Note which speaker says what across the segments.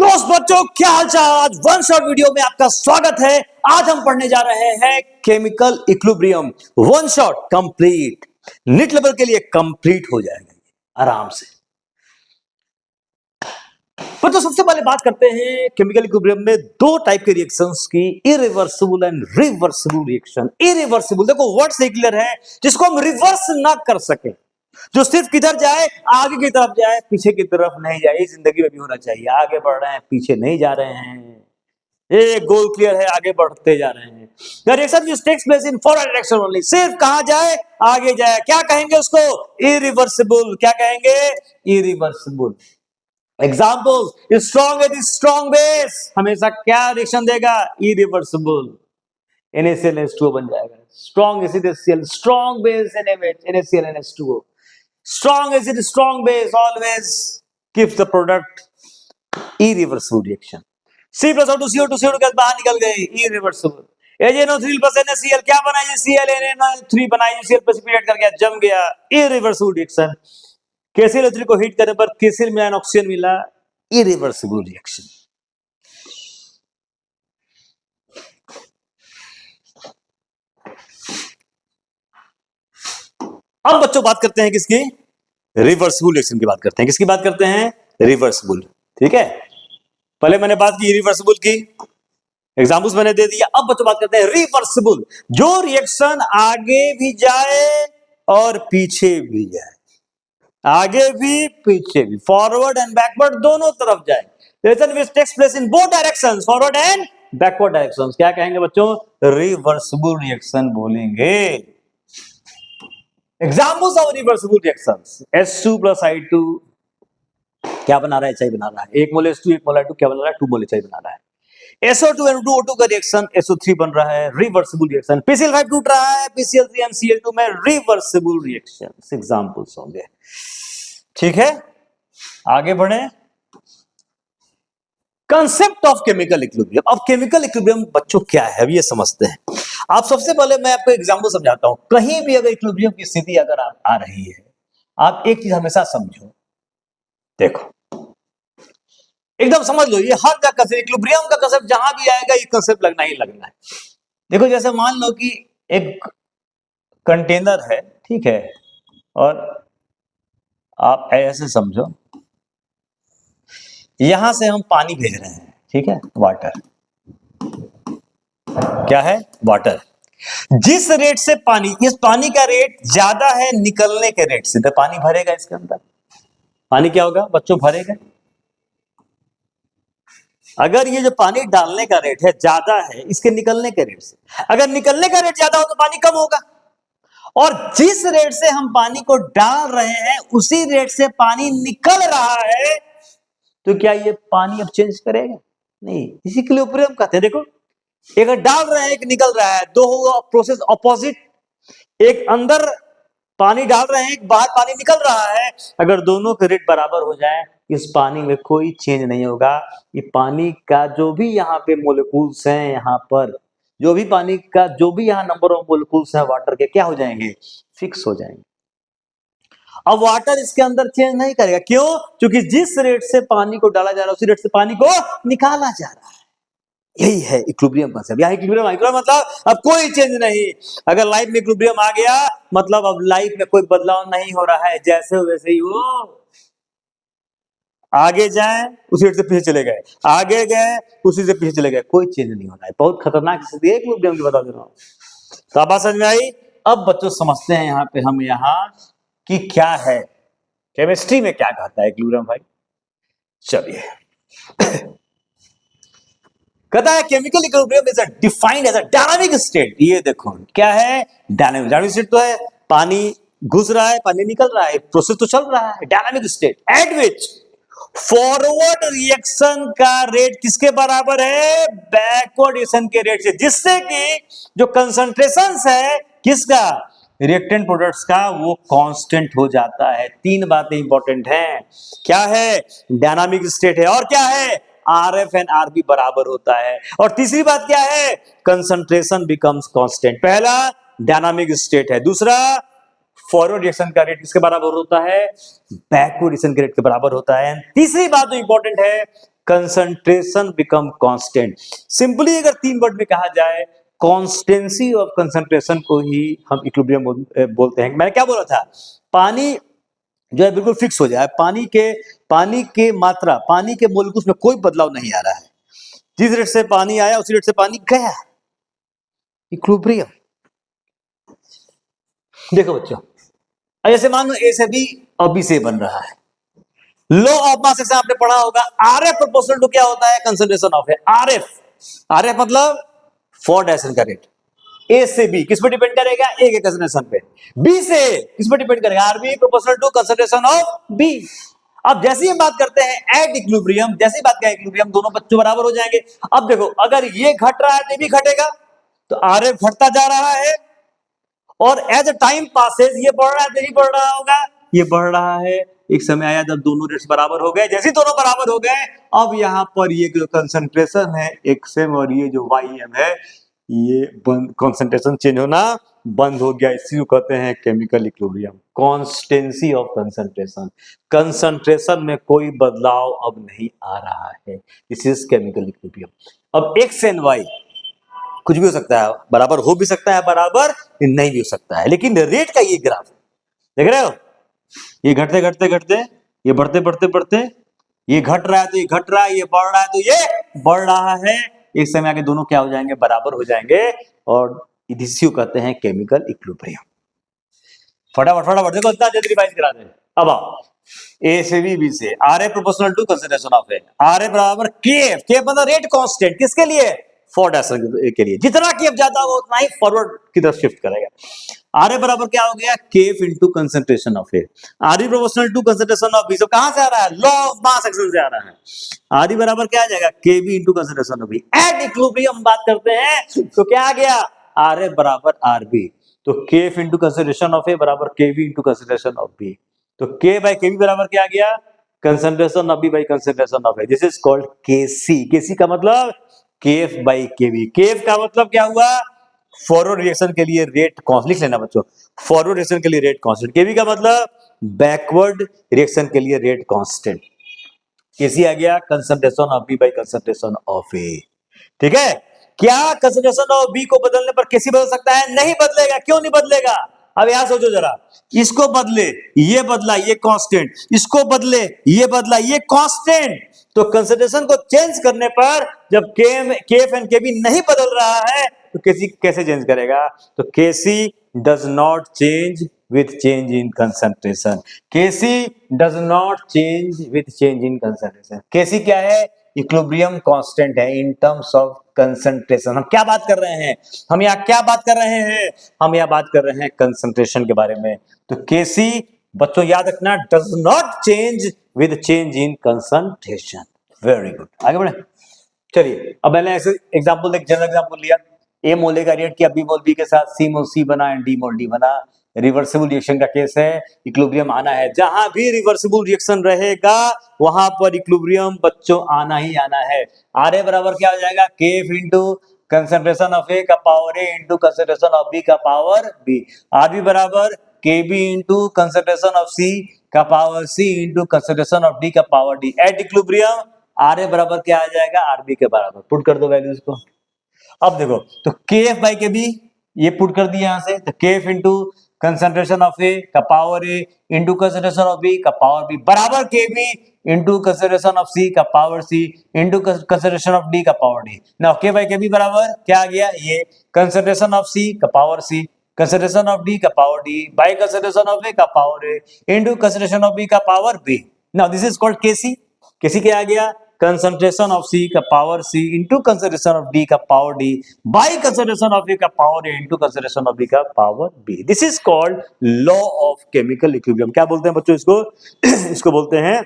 Speaker 1: दोस्त बच्चों, क्या हाल चाल। आज वन शॉट वीडियो में आपका स्वागत है। आज हम पढ़ने जा रहे हैं chemical equilibrium. One shot complete, NEET level के लिए कंप्लीट हो जाएगा आराम से। तो सबसे पहले बात करते हैं केमिकल इक्विलिब्रियम में दो टाइप के रिएक्शंस की, irreversible and reversible reaction. Irreversible, देखो वर्ड से क्लियर है, जिसको हम रिवर्स ना कर सके, जो सिर्फ किधर जाए, आगे की तरफ जाए, पीछे की तरफ नहीं जाए। जिंदगी में भी होना चाहिए, आगे बढ़ रहे हैं, पीछे नहीं जा रहे हैं, ये गोल क्लियर है, आगे बढ़ते जा रहे हैं। The reaction which takes place in forward direction only, सिर्फ कहां जाए, आगे जाए। क्या कहेंगे उसको? इरिवर्सिबल। क्या कहेंगे? इरिवर्सिबल। एग्जाम्पल, स्ट्रॉन्ग है, स्ट्रॉन्ग बेस हमेशा क्या रिएक्शन देगा? इरिवर्सिबल। NaCl बन जाएगा। Strong acid HCl, strong base NaCl NH2O। Strong acid, strong base always gives the product irreversible reaction. C plus O2 CO2 CO2 gas बाहर निकल गई, irreversible. AgNO3 plus NaCl क्या बनाई? Cl NaCl बनाई, Cl precipitate कर गया, जम गया, irreversible reaction. KCl3 को हीट करने पर KCl मिला, ऑक्सीजन मिला, irreversible reaction. अब बच्चों बात करते हैं किसकी? रिवर्सिबल रिएक्शन की बात करते हैं। किसकी बात करते हैं? रिवर्सिबल। ठीक है, पहले मैंने बात की रिवर्सिबल की, एग्जाम्पल्स मैंने दे दिया। अब बच्चों बात करते हैं रिवर्सिबल, जो रिएक्शन आगे भी जाए और पीछे भी जाए, आगे भी पीछे भी, फॉरवर्ड एंड बैकवर्ड दोनों तरफ जाए। Reaction which takes place in both directions, forward and backward directions, क्या कहेंगे बच्चों? रिवर्सिबल रिएक्शन बोलेंगे। Examples of reversible reactions, H2 plus I2 क्या बना रहा है? HI बना रहा है। 1 मोल H2 1 मोल I2 क्या बना रहा है? 2 मोल HI बना रहा है। SO2 and O2 का रिएक्शन SO3 बन रहा है, रिवर्सिबल रिएक्शन। PCl5 टूट रहा है, PCl3 and Cl2 में रिवर्सिबल रिएक्शंस। एग्जाम्पल्स होंगे। ठीक है, आगे बढ़े। Concept of chemical equilibrium. अब केमिकल इक्विलिब्रियम बच्चों क्या है, अब ये समझते हैं। आप सबसे पहले मैं आपको एग्जांपल समझाता हूं। कहीं भी अगर इक्विलिब्रियम की स्थिति अगर आ रही है, आप एक चीज हमेशा समझो, देखो एकदम समझ लो, ये हर जगह कंसेप्ट, इक्विलिब्रियम का कंसेप्ट जहां भी आएगा ये कंसेप्ट लगना ही लगना है। देखो जैसे मान लो कि एक कंटेनर है, ठीक है, और आप ऐसे समझो, यहां से हम पानी भेज रहे हैं, ठीक है, वाटर। क्या है? वाटर। जिस रेट से पानी, इस पानी का रेट ज्यादा है निकलने के रेट से, तो पानी भरेगा इसके अंदर। पानी क्या होगा बच्चों? भरेगा। अगर ये जो पानी डालने का रेट है ज्यादा है इसके निकलने के रेट से, अगर निकलने का रेट ज्यादा हो तो पानी कम होगा। और जिस रेट से हम पानी को डाल रहे हैं उसी रेट से पानी निकल रहा है, तो क्या ये पानी अब चेंज करेगा? नहीं। इसी के लिए इक्विलिब्रियम कहते हैं। देखो, एक डाल रहे हैं, एक निकल रहा है, दो होगा प्रोसेस ऑपोजिट। एक अंदर पानी डाल रहे हैं, एक बाहर पानी निकल रहा है। अगर दोनों के रेट बराबर हो जाए, इस पानी में कोई चेंज नहीं होगा। ये पानी का जो भी यहाँ पे मोलिक्यूल्स हैं, यहाँ पर जो भी पानी का जो भी यहाँ नंबर ऑफ मोलिक्यूल्स हैं वाटर के, क्या हो जाएंगे? फिक्स हो जाएंगे। अब वाटर इसके अंदर चेंज नहीं करेगा। क्यों? क्योंकि जिस रेट से पानी को डाला जा रहा है उसी रेट से पानी को निकाला जा रहा है। यही है इक्विलिब्रियम कंसेप्ट। यहाँ इक्विलिब्रियम मतलब अब कोई चेंज नहीं। अगर लाइफ में इक्विलिब्रियम आ गया मतलब अब लाइफ में कोई बदलाव नहीं हो रहा है, जैसे हो वैसे ही हो। आगे जाए उसी रेट से पीछे चले गए, आगे गए उसी से पीछे चले गए, कोई चेंज नहीं हो रहा है। बहुत खतरनाक स्थिति है इक्विलिब्रियम की, बता दे रहा हूं। तो अब बात समझ में आई? अब बच्चों समझते हैं यहाँ पे हम यहाँ कि क्या है केमिस्ट्री में क्या कहता है इक्विलिब्रियम भाई। चलिए, कहता है chemical equilibrium is defined as a dynamic state. ये देखो क्या है? डायनामिक स्टेट तो है, पानी घुस रहा है, पानी निकल रहा है, प्रोसेस तो चल रहा है। डायनामिक स्टेट एट विच फॉरवर्ड रिएक्शन का रेट किसके बराबर है? बैकवर्ड रिएक्शन के रेट से, जिससे कि जो कंसंट्रेशन है किसका? रिएक्टेंट प्रोडक्ट्स का, वो कांस्टेंट हो जाता है। तीन बातें इंपॉर्टेंट हैं। क्या है? डायनामिक स्टेट है, और क्या है? RF एंड RB बराबर होता है। और तीसरी बात क्या है? Concentration becomes constant. पहला डायनामिक स्टेट है, दूसरा फॉरवर्ड रिएक्शन का रेट किसके बराबर होता है? बैकवर्ड रिएक्शन के रेट के बराबर होता है। तीसरी बात जो इंपॉर्टेंट है, कंसंट्रेशन बिकम कांस्टेंट। सिंपली अगर 3 वर्ड में कहा जाए, कॉन्स्टेंसी ऑफ कंसंट्रेशन को ही हम इक्विलिब्रियम बोलते हैं। मैंने क्या बोला था, पानी जो है बिल्कुल फिक्स हो जाए, पानी के मात्रा, पानी के मोलिक्यूल्स में कोई बदलाव नहीं आ रहा है, जिस रेट से पानी आया उसी रेट से पानी गया, इक्विलिब्रियम। देखो बच्चों, जैसे मान लो ए से बी और बी से बन रहा है, लॉ ऑफ मास एक्शन आपने पढ़ा होगा, आरएफ प्रोपोर्शनल टू क्या होता है, कंसंट्रेशन ऑफ है। आरएफ मतलब फॉर डायरेक्शन का रेट। ए से बी किस पे डिपेंड करेगा, ए के कंसंट्रेशन पे। बी से किस पे डिपेंड करेगा, RB proportional to concentration of B. अब जैसे ही हम बात करते हैं एट इक्विलिब्रियम, जैसे ही बात करें इक्विलिब्रियम, दोनों बच्चों बराबर हो जाएंगे। अब देखो, अगर ये घट रहा है तो ये भी घटेगा, तो आरएफ घटता जा रहा है, और एज टाइम पासेस ये बढ़ रहा है तो ये बढ़ रहा होगा, ये बढ़ रहा है। एक समय आया जब दोनों रेट्स बराबर हो गए, जैसे दोनों बराबर हो गए, अब यहाँ पर ये जो कंसंट्रेशन है एक्सएम और ये जो वाईएम है, ये कंसंट्रेशन चेंज होना बंद हो गया। इसी को कहते हैं chemical equilibrium, constancy of concentration. Concentration में कोई बदलाव अब नहीं आ रहा है, दिस इज केमिकल इक्विलिब्रियम। अब एक्स एंड वाई कुछ भी हो सकता है, बराबर हो भी सकता है, बराबर नहीं भी हो सकता है, लेकिन रेट का ये ग्राफ देख रहे हो, ये घटते घटते घटते, ये बढ़ते बढ़ते बढ़ते, ये घट रहा है तो ये घट रहा है, ये बढ़ रहा है तो ये बढ़ रहा है। एक समय आके दोनों क्या हो जाएंगे, बराबर हो जाएंगे, और इसी को कहते हैं केमिकल इक्विलिब्रियम। फटाफट फटाफट देखो, इतना जल्दी रिवाइज करा दे। अब आओ, ए से बी से, R A proportional to concentration of A, R A बराबर के मतलब रेट कांस्टेंट, किसके लिए, फॉर डायरेक्शन के लिए। जितना केफ ज्यादा होगा उतना ही फॉरवर्ड की तरफ शिफ्ट करेगा। आर ए बराबर क्या हो गया, KF into concentration of A, R E proportional to concentration of B. सब कहां से आ रहा है, लॉ ऑफ मास एक्शन से आ रहा है। आर ई बराबर क्या आ जाएगा, K B into concentration of B. At equilibrium बात करते हैं तो क्या आ गया, आर ए बराबर आर बी, तो KF into concentration of A बराबर K B into concentration of B. तो के बाय के बी बराबर क्या आ गया, concentration of B by concentration of A. This is called KC. KC का मतलब केएफ बाई केवी। केएफ का मतलब क्या हुआ, फॉरवर्ड रिएक्शन के लिए रेट कांस्टेंट, लिख लेना बच्चों, फॉरवर्ड रिएक्शन के लिए रेट कांस्टेंट। केवी का मतलब बैकवर्ड रिएक्शन के लिए रेट कांस्टेंट। केसी आ गया concentration of B by concentration of A. ठीक है, क्या कंसंट्रेशन ऑफ बी को बदलने पर केसी बदल सकता है, नहीं बदलेगा। क्यों नहीं बदलेगा, अब यहां सोचो जरा, इसको बदले ये बदला ये कांस्टेंट, इसको बदले ये बदला ये कांस्टेंट, तो कंसंट्रेशन को चेंज करने पर जब केएफ एंड केबी नहीं बदल रहा है तो केसी कैसे चेंज करेगा, तो KC does not change with change in concentration. KC does not change with change in concentration. KC क्या है, इक्विलिब्रियम कांस्टेंट है इन टर्म्स ऑफ कंसंट्रेशन। हम क्या बात कर रहे हैं, हम यहाँ क्या बात कर रहे हैं, हम यहाँ बात कर रहे हैं कंसंट्रेशन के बारे में। तो केसी बच्चों याद रखना, does not change with change in concentration. Very good, आगे बढ़े। चलिए, अब मैंने ऐसे एग्जांपल, एक जनरल एग्जांपल लिया, ए मोल का रिएक्ट किया बी मोल बी के साथ, सी मोल सी बना एंड डी मोल डी बना। रिवर्सिबल रिएक्शन का केस है, इक्विलिब्रियम आना है। जहां भी रिवर्सिबल रिएक्शन रहेगा वहां पर इक्विलिब्रियम बच्चों आना ही आना है। आर ए बराबर क्या हो जाएगा, KF into concentration of A का power A into concentration of B का पावर बी। आर बी बराबर K B into concentration of C का power C into concentration of D का power D. At equilibrium R A बराबर क्या आ जाएगा, R B के बराबर। पुट कर दो वैल्यूज को। अब देखो, तो K F by K B ये पुट कर दिया यहां से, तो K F into concentration of A का power A into concentration of B का पावर बी बराबर K B into concentration of C का power C into concentration of D का power D. Now K by K B बराबर क्या आ गया, ये कंसंट्रेशन ऑफ सी का power C, concentration of D का power D by concentration of A का power A into concentration of B का power B. Now this is called KC. KC क्या आ गया, कंसंट्रेशन ऑफ सी का power C into concentration of D का power D by concentration of A का power A into concentration of B का power B. This is called law of chemical equilibrium. क्या बोलते हैं बच्चों इसको इसको बोलते हैं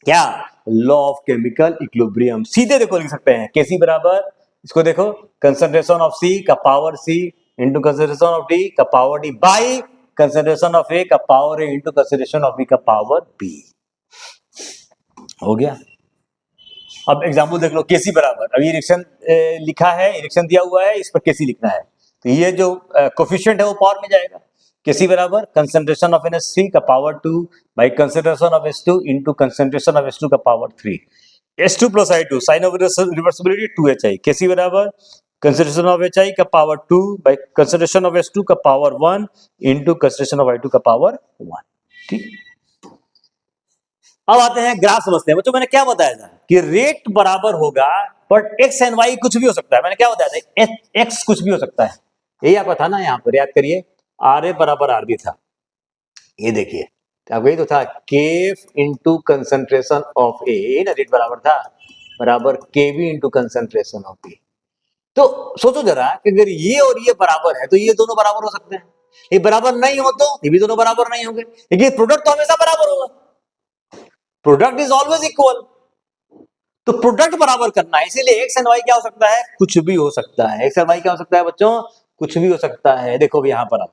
Speaker 1: क्या, लॉ ऑफ केमिकल इक्विलिब्रियम। सीधे देखो लिख सकते हैं, केसी बराबर, इसको देखो, कंसंट्रेशन ऑफ सी का power C into concentration of D का power D by concentration of A का power A into concentration of B का पावर बी। हो गया। अब एग्जाम्पल देख लो, केसी बराबर, अभी रिएक्शन लिखा है, रिएक्शन दिया हुआ है, इस पर केसी लिखना है, तो ये जो कोफिशिएंट है वो पावर में जाएगा। केसी बराबर कंसंट्रेशन ऑफ NH3 का power 2 by concentration of H2 into concentration of H2 का power 3। H2 plus I2 sign of reversibility 2HI KC बराबर कंसिडरेशन ऑफ HI का power 2 by consideration of H2 का power 1 into consideration of I2 का power 1। ठीक, अब आते हैं graph समझते हैं बच्चों। मैंने क्या बताया था कि रेट बराबर होगा बट एक्स एंड वाई कुछ भी हो सकता है। मैंने क्या बताया था, एक्स कुछ भी हो सकता है, यही आपका था ना। यहाँ पर याद करिए आर ए बराबर आर बी था, ये देखिए अब यही तो था KF into concentration of A ना, रेट बराबर था बराबर K B into concentration of B. तो सोचो जरा कि अगर ये और ये बराबर है तो ये दोनों बराबर हो सकते हैं, ये बराबर नहीं हो तो ये भी दोनों बराबर नहीं होंगे, लेकिन प्रोडक्ट तो हमेशा बराबर होगा, प्रोडक्ट इज ऑलवेज इक्वल। तो प्रोडक्ट बराबर करना है, इसीलिए एक्स एंड वाई क्या हो सकता है, कुछ भी हो सकता है। एक्स एंड वाई क्या हो सकता है बच्चों, कुछ भी हो सकता है। देखो यहाँ पर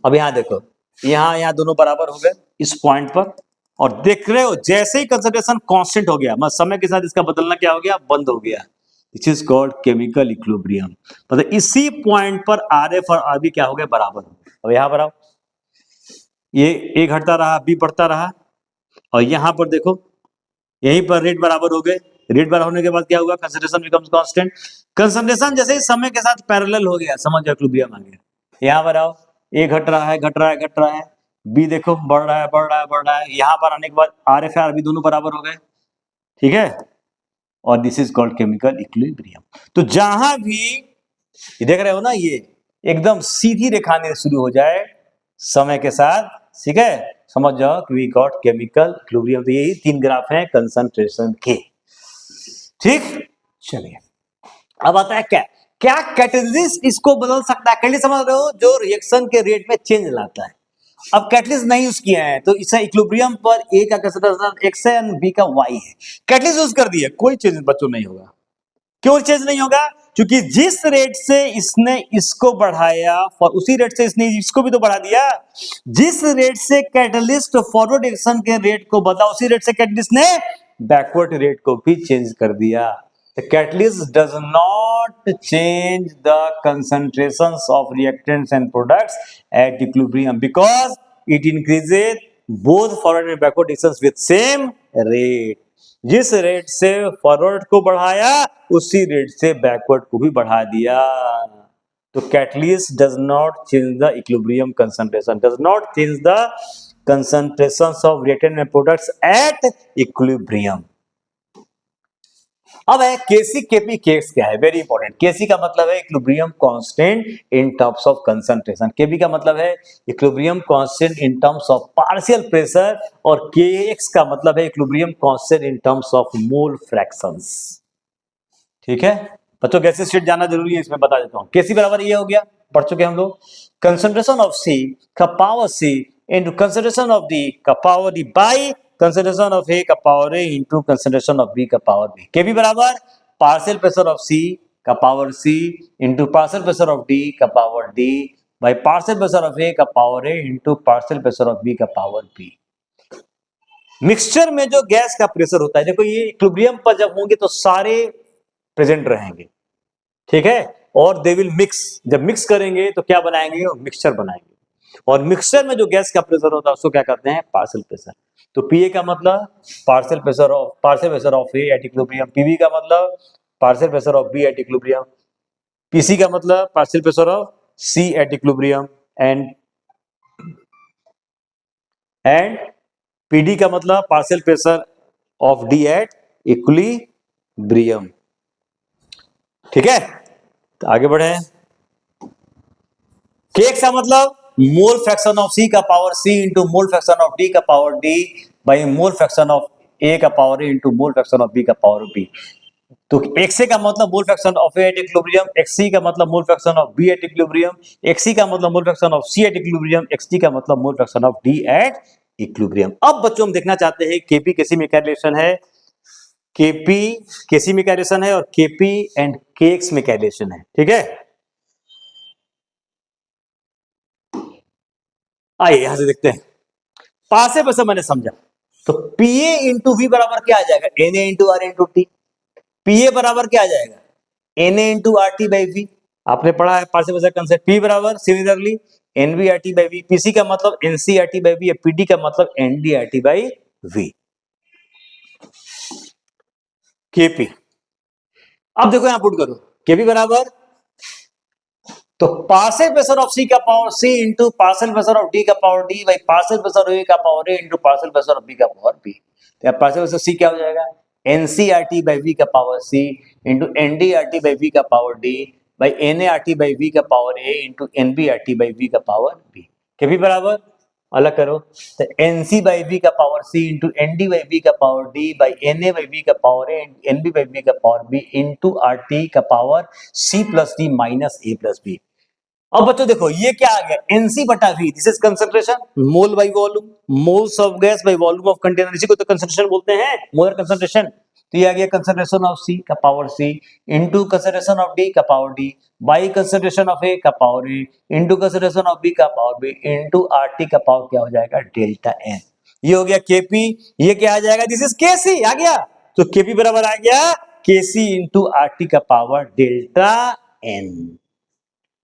Speaker 1: अब यहाँ देखो, यहाँ दोनों बराबर हो गए इस पॉइंट पर, और देख रहे हो जैसे ही कंसंट्रेशन कांस्टेंट हो गया, मतलब समय के साथ इसका बदलना क्या हो गया, बंद हो गया। This is called chemical equilibrium. मतलब इसी पॉइंट पर आर एफ और आर बी क्या हो गए, बराबर हो गए। अब यहाँ पर आओ, ये ए घटता रहा, बी बढ़ता रहा, और यहाँ पर देखो यहीं पर रेट बराबर हो गए। रेट बराबर होने के बाद क्या हुआ, कंसंट्रेशन बिकम्स कांस्टेंट। कंसंट्रेशन जैसे ही समय के साथ पैरेलल हो गया, समझ जाओ इक्विलिब्रियम आ गया। यहाँ पर आओ, ए घट रहा है घट रहा है घट रहा है, बी देखो बढ़ रहा है बढ़ रहा है बढ़ रहा है। यहाँ पर आने के बाद आर एफ आर बी दोनों बराबर हो गए, ठीक है, और this is called chemical equilibrium. तो जहां भी ये देख रहे हो ना, ये एकदम सीधी रेखा आने शुरू हो जाए समय के साथ, ठीक है, समझ जाओ कि वी गॉट केमिकल इक्विलिब्रियम। तो यही तीन ग्राफ हैं कंसंट्रेशन के। ठीक, चलिए अब आता है क्या, क्या कैटलिस्ट इसको बदल सकता है। कैटलिस्ट समझ रहे हो, जो रिएक्शन के रेट में चेंज लाता है। अब कैटलिस्ट नहीं यूज किया है तो इसे इक्विलिब्रियम पर ए का कंसंट्रेशन एक्स है और बी का वाई है। कैटलिस्ट यूज कर दिया, कोई चेंज बच्चों नहीं होगा। क्यों चेंज नहीं होगा, क्योंकि जिस रेट से इसने इसको बढ़ाया और उसी रेट से इसने इसको भी तो बढ़ा दिया। जिस रेट से कैटलिस्ट फॉरवर्ड रिएक्शन के रेट को बदला, उसी रेट से कैटलिस्ट ने बैकवर्ड रेट को भी चेंज कर दिया। The catalyst does not change the concentrations of reactants and products at equilibrium because it increases both forward and backward reactions with same rate. जिस रेट से फॉरवर्ड को बढ़ाया उसी रेट से बैकवर्ड को भी बढ़ा दिया। तो catalyst does not change the equilibrium concentration, does not change the concentrations of reactant and products at equilibrium. अब है केसी केपी केएक्स क्या है, वेरी इंपॉर्टेंट। केसी का मतलब है equilibrium constant in terms of concentration, KP का मतलब है equilibrium constant in terms of partial pressure, और केएक्स का मतलब है equilibrium constant in terms of mole fractions. ठीक है बच्चों, गैसेस स्टेट जानना जरूरी है, इसमें बता देता हूं। केसी बराबर ये हो गया, पढ़ चुके हम लोग, कंसंट्रेशन ऑफ सी का power C into concentration of D का power D by concentration of A का power A into concentration of B का पावर बी। के बी बराबर पार्शियल प्रेशर ऑफ सी का power C into partial pressure of D का power D by partial pressure of A का power A into partial pressure of B का power B. Mixture में जो gas का pressure होता है, देखो ये इक्विलिब्रियम पर जब होंगे तो सारे प्रेजेंट रहेंगे, ठीक है, और दे विल मिक्स। जब मिक्स करेंगे तो क्या बनाएंगे, मिक्सचर बनाएंगे। और मिक्सचर में जो गैस का प्रेशर होता है उसको क्या कहते हैं, पार्शियल प्रेशर। तो पीए का मतलब partial pressure of A at equilibrium, PB का मतलब partial pressure of B at equilibrium, PC का मतलब partial pressure of C at equilibrium, and PD का मतलब partial pressure of D at equilibrium. ठीक है, तो आगे बढ़े। केएक्स का मतलब मोल फ्रैक्शन ऑफ सी का power C into mole fraction of D का power D by mole fraction of A का power A into mole fraction of B का पावर बी। तो एक्सए का मतलब mole fraction of A at equilibrium, X C का मतलब mole fraction of B at equilibrium, X C का मतलब mole fraction of C at equilibrium, X T का मतलब mole fraction of D at equilibrium. अब बच्चों हम देखना चाहते हैं केपी केसी में क्या रिलेशन है, केपी केसी में क्या रिलेशन है और केपी एंड केएक्स में क्या रिलेशन है। ठीक है, आइए यहां से देखते हैं। पासे पे से मैंने समझा, तो पीए इंटू वी बराबर क्या आ जाएगा, N A into R into T. P A बराबर क्या आ जाएगा, N A into R T by V. आपने पढ़ा है पार्शियल प्रेशर कंसेप्ट। पी बराबर similarly N V R T by V, P C का मतलब N C R T by V, P D का मतलब N D R T by V. K P. अब देखो यहां पुट करो केपी बराबर, तो पार्शियल प्रेशर ऑफ सी का power C into partial pressure of D का power D by partial pressure of A का power A into partial pressure of B का पावर बी। तो पार्शियल प्रेशर सी क्या हो जाएगा, एनसीआरटी बाई वी का power C into N D R T by V का power D by N A R T by V का power A into N B R T by V का power B. K P बराबर, अलग करो, तो एनसी बाई वी का power C into N D by V का power D by N A by V का power A N B by V का पावर बी इंटू आरटी का power C plus D minus A plus B. अब बच्चों देखो ये क्या आ गया, एनसी बटा V, this is concentration, mole by volume, moles of gas by volume of container, इसी को तो कंसंट्रेशन बोलते हैं, मोलर कंसंट्रेशन। तो ये आ गया कंसंट्रेशन ऑफ सी का power C into concentration of D का power D by concentration of A का power A into concentration of B का पावर बी इंटू आरटी का पावर क्या हो जाएगा, डेल्टा एन। ये हो गया केपी, ये क्या आ जाएगा, दिस इज केसी आ गया, तो केपी बराबर आ गया केसी इंटू आरटी का पावर डेल्टा एन।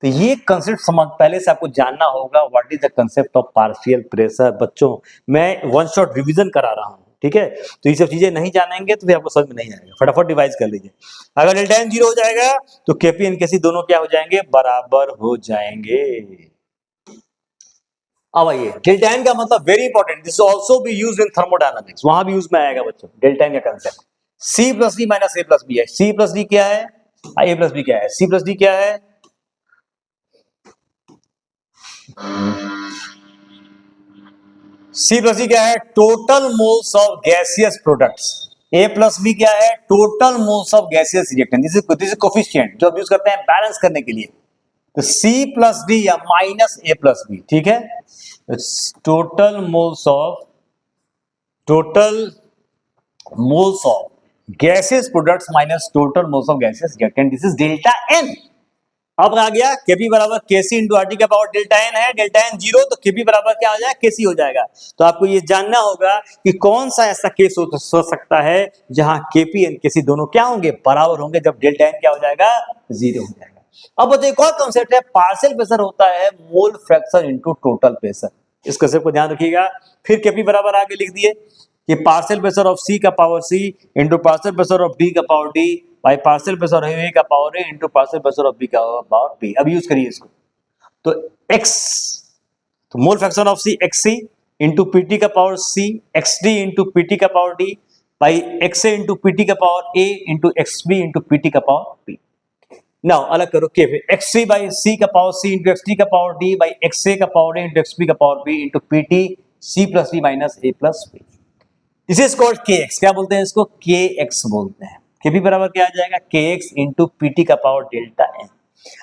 Speaker 1: तो ये कंसेप्ट समझ, पहले से आपको जानना होगा what is the concept of partial pressure. बच्चों मैं वन शॉट रिवीजन करा रहा हूं, ठीक है, तो ये सब चीजें नहीं जानेंगे तो फिर आपको समझ में नहीं आएगा, फटाफट रिवाइज कर लीजिए। अगर डेल्टा एन जीरो हो जाएगा तो केपी एन केसी दोनों क्या हो जाएंगे, बराबर हो जाएंगे। अब आइए, डेल्टा एन का मतलब very important, this also be used in thermodynamics, वहां भी यूज में आएगा बच्चों डेल्टा एन का concept. C plus D minus A plus B है, सी प्लस डी क्या है, ए प्लस बी क्या है, सी प्लस डी क्या है, सी प्लस डी क्या है, total moles of gaseous products. A plus B क्या है, total moles of gaseous reactant, this is coefficient जो हम यूज करते हैं बैलेंस करने के लिए। तो सी प्लस डी या माइनस ए प्लस बी, ठीक है, total moles of gaseous products minus total moles of gaseous reactant, this is delta N. अब आ गया केपी बराबर केसी इंटू आरटी का पावर डेल्टा एन है, डेल्टा एन जीरो, तो केपी बराबर क्या हो जाएगा, केसी हो जाएगा। तो आपको ये जानना होगा कि कौन सा ऐसा केस हो सकता है जहां केपी एन केसी दोनों क्या होंगे, बराबर होंगे, जब डेल्टा एन क्या हो जाएगा, जीरो हो जाएगा। अब बताइए एक और कॉन्सेप्ट है, पार्शियल प्रेशर होता है मोल फ्रैक्शन इंटू टोटल प्रेशर, इस कंसेप्ट को ध्यान रखिएगा। फिर केपी बराबर आगे लिख दिए कि पार्शियल प्रेशर ऑफ सी का power C into partial pressure of D का power D by partial pressure of A का power A into partial pressure of B का पावर बी। अब यूज करिए इसको, तो एक्स, तो mole fraction of C X C into P T का power C X D into P T का power D by X A into P T का power A into X B into P T का power B. Now अलग करो K X C by C का power C into X D का power D by X A का power A into X B का power B into PT C plus D minus A plus B. This is called K X, क्या बोलते हैं इसको, के x बोलते हैं। के पी बराबर क्या आ जाएगा, के एक्स इंटू पीटी का पावर डेल्टा एन।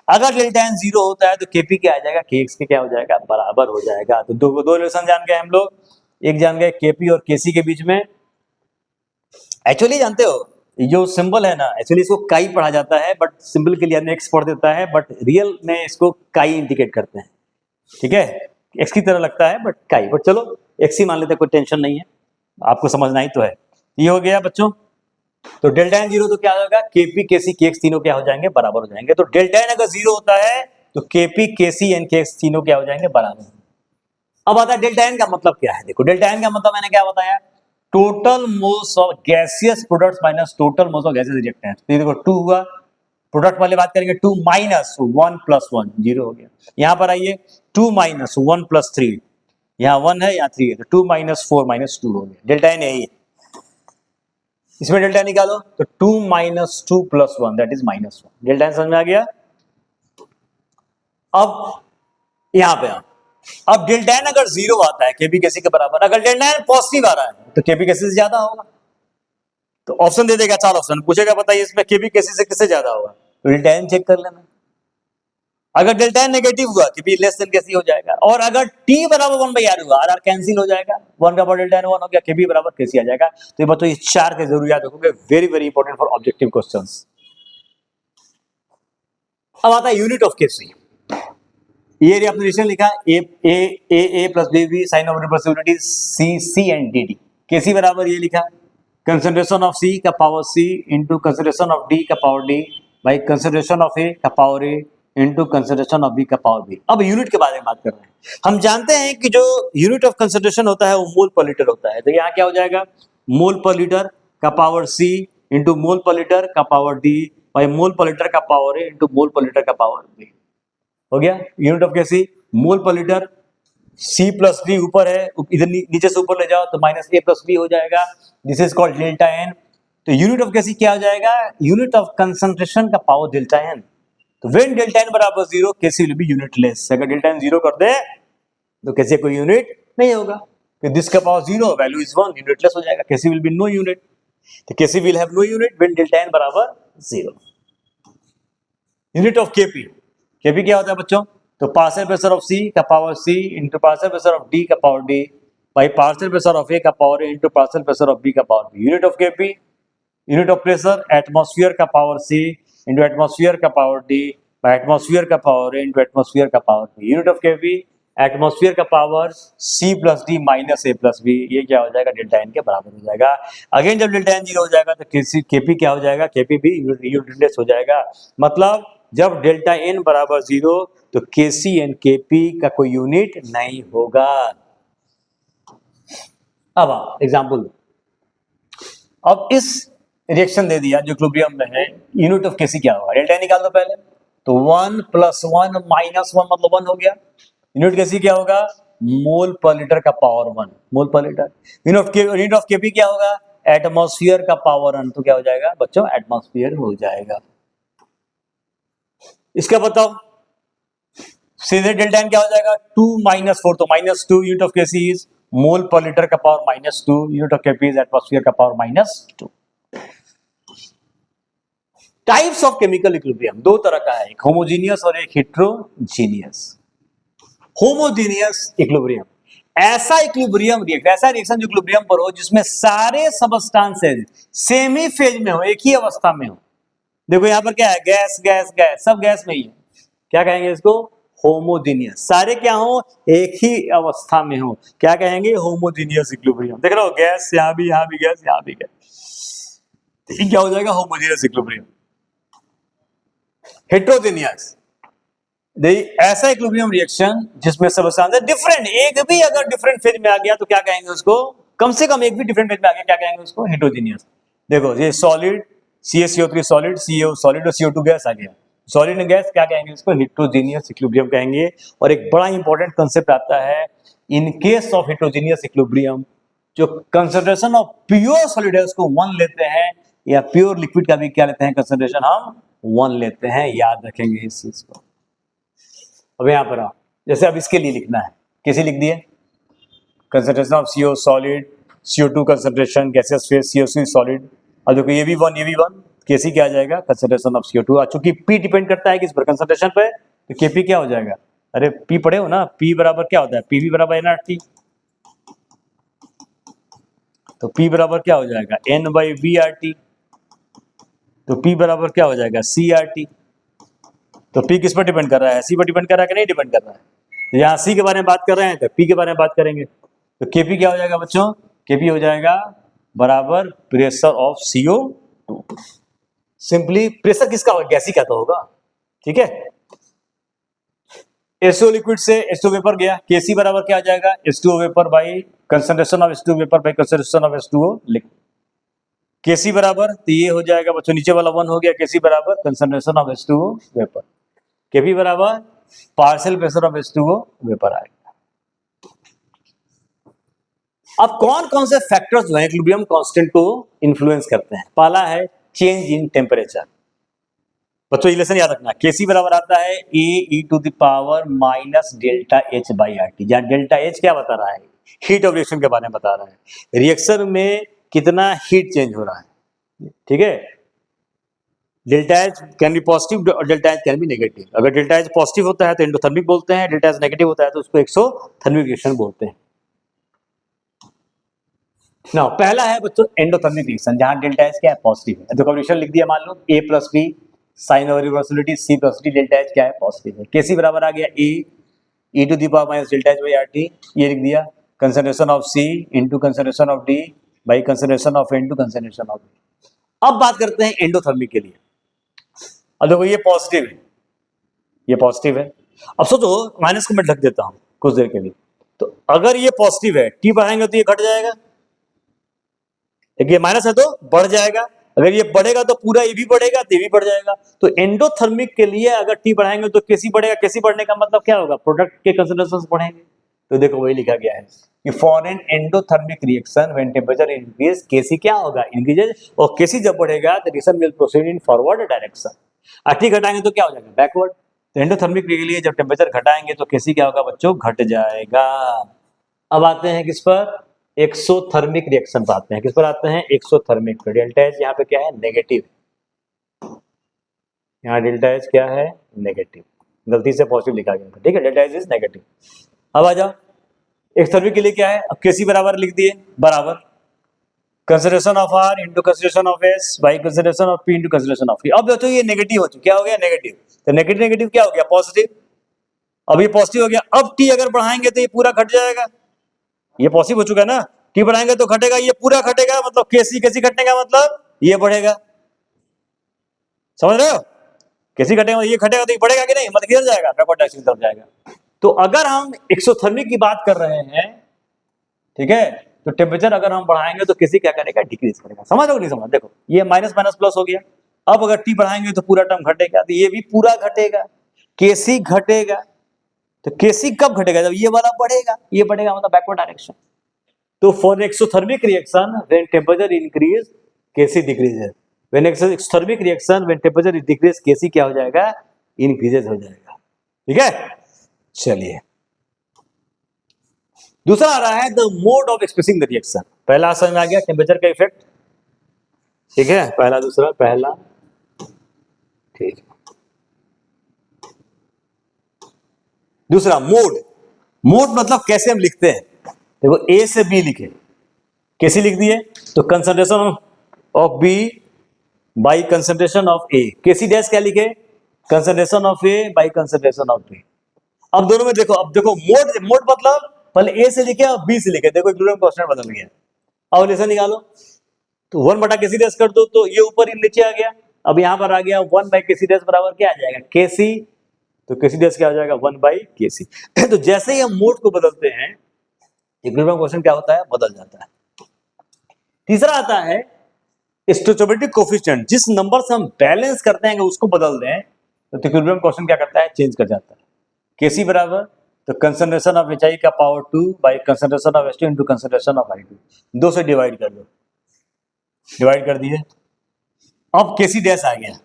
Speaker 1: अगर डेल्टा एन जीरो होता है तो केपी क्या आ जाएगा, के एक्स के क्या हो जाएगा, बराबर हो जाएगा। तो दो रिलेशन जान गए हम लोग, एक जान गए केपी और केसी के बीच में। एक्चुअली जानते हो जो सिंबल है ना, एक्चुअली इसको काई पढ़ा जाता है, बट सिंबल के लिए हमने एक्स पढ़ देता है, बट रियल में इसको काई इंडिकेट करते हैं, ठीक है, एक्स की तरह लगता है बट काई, बट चलो एक्स ही मान लेते हैं, कोई टेंशन नहीं है, आपको समझना ही तो है। ये हो गया बच्चों, तो डेल्टा एन जीरो तो क्या होगा, केपी केसी के एक्स तीनों क्या हो जाएंगे, बराबर हो जाएंगे। तो डेल्टा एन अगर जीरो होता है तो केपी केसी एन के एक्स तीनों क्या हो जाएंगे, बराबर। अब आता है डेल्टा एन का मतलब क्या है, देखो डेल्टा एन का मतलब मैंने क्या बताया, total moles of gaseous products minus total moles of gaseous reactants. तो देखो 2 हुआ, प्रोडक्ट वाले बात करेंगे 2 माइनस 1 प्लस 1 जीरो हो गया। यहां पर आइए 2 माइनस 1 प्लस 3, यहाँ 1 है यहाँ 3 है, तो 2 माइनस 4 माइनस 2 हो गया, डेल्टा एन यही है। इसमें डेल्टा निकालो तो 2 minus 2 plus 1 that is minus 1, delta N समझ में आ गया। अब यहां पे अब डेल्टा एन अगर जीरो आता है केपी केसी के बराबर, अगर डेल्टा एन पॉजिटिव आ रहा है तो केपी केसी से ज्यादा होगा। तो ऑप्शन दे देगा, 4 ऑप्शन पूछेगा, बताइए इसमें केपी केसी से किससे ज्यादा होगा, तो डेल्टा एन चेक कर लेना। अगर डेल्टा एन नेगेटिव हुआ केपी लेस देन केसी हो जाएगा, और अगर टी बराबर 1/r हुआ, आर कैंसिल हो जाएगा, 1 का पावर डेल्टा एन 1 हो गया, केपी बराबर केसी आ जाएगा। तो ये बताओ, ये 4 के जरूर याद रखोगे, very very important for objective questions. अब आता है यूनिट ऑफ केसी। ये आपने रिलेशन लिखा A plus B B sign of reversibility C and D D. K C बराबर ये लिखा, कंसंट्रेशन ऑफ सी का power C into concentration of D का power D by concentration of A का power A into concentration of B का power B. अब unit के बारे में बात कर रहे हैं। हम जानते हैं कि जो यूनिट ऑफ कंसंट्रेशन होता है वो मोल पर लीटर होता है। तो यहाँ क्या हो जाएगा, मोल पर लीटर का पावर सी इंटू मोल पर लीटर का power D by mole per litre का power A into mole per litre का पावर बी। हो गया unit of KC mole per litre, C plus D ऊपर है, इधर नीचे से ऊपर ले जाओ तो माइनस ए प्लस बी हो जाएगा, this is called delta N. तो यूनिट ऑफ केसी क्या हो जाएगा, यूनिट ऑफ कंसंट्रेशन का पावर डेल्टा एन। तो व्हेन डेल्टा एन बराबर 0 केसी विल बी यूनिटलेस। अगर डेल्टा एन 0 कर दे तो केसी कोई यूनिट नहीं होगा, तो दिस का पावर 0 वैल्यू इज 1 यूनिटलेस हो जाएगा, K C will be no unit. तो K C will have no unit when delta N बराबर 0। यूनिट ऑफ केपी, केपी क्या होता है बच्चों, तो पार्शियल प्रेशर ऑफ सी का power C into partial pressure of D का power D by partial pressure of A का power A into partial pressure of B का power B. Unit of K P, unit of pressure atmosphere का power C into atmosphere का power D by atmosphere का power A into atmosphere का power B. Unit of K P atmosphere का power C plus D minus A plus B, ये क्या हो जाएगा, delta N के बराबर हो जाएगा। अगेन जब डेल्टा एन 0 हो जाएगा तो केपी क्या हो जाएगा, केपी भी यूनिटलेस हो जाएगा। मतलब जब डेल्टा एन बराबर 0 तो केसी एंड केपी का कोई यूनिट नहीं होगा। अब एग्जाम्पल, अब इस रिएक्शन दे दिया जो इक्विलिब्रियम में है, यूनिट ऑफ केसी क्या होगा, डेल्टा एन निकाल दो पहले, तो 1 + 1 - 1 मतलब 1 हो गया। यूनिट केसी क्या होगा, मोल पर लीटर का power 1 mole per litre. Unit of KP क्या होगा, एटमॉस्फेयर का पावर 1, तो क्या हो जाएगा बच्चों, एटमॉस्फेयर हो जाएगा। इसका बताओ सीधे डेल्टा एन क्या हो जाएगा, 2 - 4 तो -2। Unit of K C is mole per litre का power -2, unit of K P is atmosphere का power -2। Types of chemical equilibrium दो तरह का है, एक होमोजीनियस और एक हेट्रोजीनियस। होमोजीनियस इक्विलिब्रियम ऐसा इक्विलिब्रियम रिएक्शन, ऐसा रिएक्शन जो इक्विलिब्रियम पर हो जिसमें सारे सबस्टांसेस सेम ही फेज में हो, एक ही अवस्था में हो। देखो यहां पर क्या है, गैस गैस गैस, सब गैस में ही है, क्या कहेंगे इसको, होमोजीनियस। सारे क्या हो, एक ही अवस्था में हो, क्या कहेंगे, होमोजीनियस इक्विलिब्रियम। देख रहे हो गैस यहां भी गैस, यहां भी गैस, तो क्या हो जाएगा, होमोजीनियस इक्विलिब्रियम। हेट्रोजीनियस ऐसा इक्विलिब्रियम रिएक्शन जिसमें सबस्टांस डिफरेंट, एक भी अगर डिफरेंट फेज में आ गया तो क्या कहेंगे उसको, कम से कम एक भी डिफरेंट फेज में आ गया, क्या कहेंगे उसको, हेट्रोजीनियस। देखो ये solid CaCO3 solid, CO solid और CO2 गैस आ गया, सॉलिड एंड गैस, क्या कहेंगे इसको, हेट्रोजीनियस इक्विलिब्रियम कहेंगे। और एक बड़ा इंपॉर्टेंट कंसेप्ट आता है in case of heterogeneous equilibrium, जो कंसंट्रेशन ऑफ प्योर सॉलिड है उसको 1 लेते हैं, या प्योर लिक्विड का भी क्या लेते हैं, कंसंट्रेशन हम 1 लेते हैं, याद रखेंगे इस चीज को। अब यहां पर आओ, जैसे अब इसके लिए लिखना है, कैसे लिख दिए, concentration of CO solid, CO2 concentration gases phase, CO3 solid. अब देखो ये भी 1 ये भी 1, केसी क्या आ जाएगा, कंसंट्रेशन ऑफ CO2। चूंकि P डिपेंड करता है किस पर, कंसंट्रेशन पे, तो KP क्या हो जाएगा, अरे P पढ़े हो ना, P बराबर क्या होता है, PV बराबर nRT, तो P बराबर क्या हो जाएगा, N/VRT, तो P बराबर क्या हो जाएगा, CRT। तो P किस पर डिपेंड कर रहा है, C पर डिपेंड कर रहा है कि नहीं डिपेंड कर रहा है। यहाँ C के बारे में बात कर रहे हैं तो P के बारे में बात करेंगे, तो KP क्या हो जाएगा बच्चों, KP हो जाएगा बराबर pressure of CO2। Simply pressure किसका होगा, गैसी का तो होगा, ठीक है। H2O लिक्विड से H2O वेपर गया, Kc बराबर क्या आ जाएगा, H2O vapour by concentration of H2O vapour by concentration of H2O liquid. Kc बराबर, तो ये हो जाएगा बच्चों नीचे वाला 1 हो गया, Kc बराबर concentration of H2O vapour, Kp बराबर partial pressure of H2O vapour आएगा। अब कौन कौन से फैक्टर्स जो है इक्विलिब्रियम कांस्टेंट को इन्फ्लुएंस करते हैं, पहला है चेंज इन टेम्परेचर। बच्चों ये लेसन याद रखना, Kc बराबर आता है A e⁻ delta H by RT, जहां डेल्टा H क्या बता रहा है, हीट ऑफ रिएक्शन के बारे में बता रहा है, रिएक्शन में कितना हीट चेंज हो रहा है, ठीक है। Delta H can be positive और delta H can be negative. अगर डेल्टा H पॉजिटिव होता है तो एंडोथर्मिक बोलते हैं, डेल्टा H नेगेटिव होता है तो उसको एक्सोथर्मिक रिएक्शन बोलते हैं। ना पहला है बच्चों एंडोथर्मिक रिएक्शन, जहां डेल्टा H क्या है, पॉजिटिव है। तो कंडीशन लिख दिया, मान लो A + B sign of reversibility, C + D, delta H क्या है, पॉजिटिव है। Kc बराबर आ गया A e⁻ delta H by RT, ये लिख दिया, concentration of C into concentration of D by concentration of N to concentration of D। अब बात करते हैं एंडोथर्मिक के लिए। अब देखो ये पॉजिटिव है, ये पॉजिटिव है। अब सोचो माइनस को मैं ढक देता हूं कुछ देर के लिए, तो अगर ये पॉजिटिव है, T बढ़ाएंगे तो ये घट जाएगा, देखिए माइनस है तो बढ़ जाएगा, अगर ये बढ़ेगा तो पूरा ये भी बढ़ेगा, तो ये भी बढ़ जाएगा। तो एंडोथर्मिक के लिए अगर टी बढ़ाएंगे तो केसी बढ़ेगा, केसी बढ़ने का मतलब क्या होगा, प्रोडक्ट के कंसंट्रेशन बढ़ेंगे। तो देखो वही लिखा गया है कि for an endothermic reaction when temperature increase K C क्या होगा, इंक्रीजेज, और केसी जब बढ़ेगा तो reaction will proceed in forward direction. T घटाएंगे तो क्या हो जाएगा, बैकवर्ड। तो एंडोथर्मिक के लिए जब टेम्परेचर घटाएंगे तो केसी क्या होगा बच्चों, घट जाएगा। अब आते हैं किस पर, एक्सोथर्मिक रिएक्शन पर आते हैं। किस पर आते हैं, एक्सोथर्मिक पर। डेल्टा एच यहाँ पे क्या है, नेगेटिव। यहाँ डेल्टा एच क्या है, नेगेटिव, गलती से पॉजिटिव लिखा गया था, ठीक है, डेल्टा एच इज नेगेटिव। अब आ जाओ एक्सोथर्मिक के लिए क्या है, अब केसी बराबर लिख दिए, बराबर consideration of R into consideration of S by consideration of P into consideration of P. अब देखो ये नेगेटिव हो चुका, क्या हो गया, नेगेटिव। तो नेगेटिव नेगेटिव क्या हो गया, पॉजिटिव। अब ये पॉजिटिव हो गया, अब टी अगर बढ़ाएंगे तो ये पूरा घट जाएगा, ये पॉजिटिव हो चुका है ना, टी बढ़ाएंगे तो घटेगा, ये पूरा घटेगा, मतलब केसी केसी घटने का मतलब ये बढ़ेगा, समझ रहे हो, केसी घटेगा ये घटेगा तो ये बढ़ेगा कि नहीं, मतलब किधर जाएगा, बैकवर्ड डायरेक्शन की तरफ जाएगा। तो अगर हम एक्सोथर्मिक की बात कर रहे हैं, ठीक है, तो टेम्परेचर अगर हम बढ़ाएंगे तो केसी क्या करेगा, डिक्रीज करेगा। समझ रहे हो नहीं समझ, देखो ये माइनस माइनस प्लस हो गया। अब अगर टी बढ़ाएंगे तो पूरा टर्म घटेगा, तो ये भी पूरा घटेगा, केसी घटेगा। तो केसी कब घटेगा, जब ये वाला बढ़ेगा, ये बढ़ेगा मतलब बैकवर्ड डायरेक्शन। तो for exothermic reaction when temperature increase K C decreases, when exothermic reaction when temperature decrease K C क्या हो जाएगा, इंक्रीजेस हो जाएगा, ठीक है। चलिए दूसरा आ रहा है the mode of expressing the reaction. पहला समझ में आ गया टेम्परेचर का इफेक्ट, ठीक है, पहला दूसरा, पहला ठीक। दूसरा मोड, मोड मतलब कैसे हम लिखते हैं। देखो ए से बी लिखे, कैसे लिख दिए, तो concentration of B by concentration of A, KC dash क्या लिखे, concentration of A by concentration of B. अब दोनों में देखो, अब देखो मोड, मोड मतलब पहले ए से लिखे और बी से लिखे, देखो इक्विलिब्रियम कांस्टेंट बदल गया। अब रिलेशन निकालो, तो 1 बटा केसी डैश कर दो तो ये ऊपर ही नीचे आ गया। अब यहां पर आ गया 1 बाई केसी डैश बराबर क्या आ जाएगा, केसी, तो केसी डैश क्या हो जाएगा, 1 बाई केसी। तो जैसे ही हम मोड को बदलते हैं इक्विलिब्रियम कांस्टेंट क्या होता है, बदल जाता है। तीसरा आता है स्टोइचोमेट्रिक कोफिशिएंट, जिस नंबर से हम बैलेंस करते हैं उसको बदल दें तो इक्विलिब्रियम कांस्टेंट क्या करता है, चेंज कर जाता है। केसी बराबर तो कंसंट्रेशन ऑफ एच आई का power 2 by concentration of H2 into concentration of I2, 2 से डिवाइड कर दो, डिवाइड कर दिए। अब केसी डैश आ गया,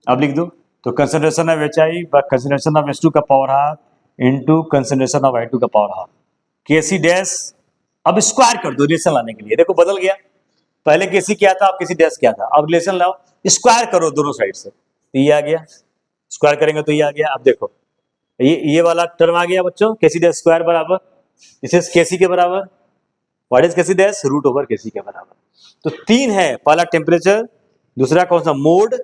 Speaker 1: अब लिख दो, तो concentration of H I by concentration of H2 का power half into concentration of I2 का पावर हाफ, केसी डैश। अब स्क्वायर कर दो रिलेशन लाने के लिए, देखो बदल गया, पहले केसी क्या था, अब केसी डैश क्या था, अब रिलेशन लाओ, स्क्वायर करो दोनों साइड से, तो ये आ गया, स्क्वायर करेंगे तो ये आ गया। अब देखो ये वाला टर्म आ गया बच्चों, केसी डैश स्क्वायर बराबर इसे केसी के बराबर, what is K C dash, root over K C के बराबर। तो 3 है, पहला टेम्परेचर, दूसरा कौन सा, मोड,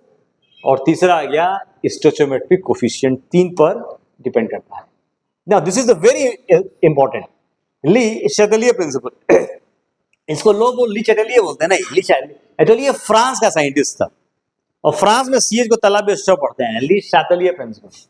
Speaker 1: और तीसरा आ गया स्टोइचोमेट्रिक कोफिशिएंट, 3 पर डिपेंड करता है। Now this is the very important Lee Chatelier principal. इसको लोग ली चैटलियर बोलते हैं ना, ली चैटलियर ये फ्रांस का साइंटिस्ट था, और फ्रांस में सीएच को तालाब बेस्टर पढ़ते हैं, ली चैटलियर प्रिंसिपल।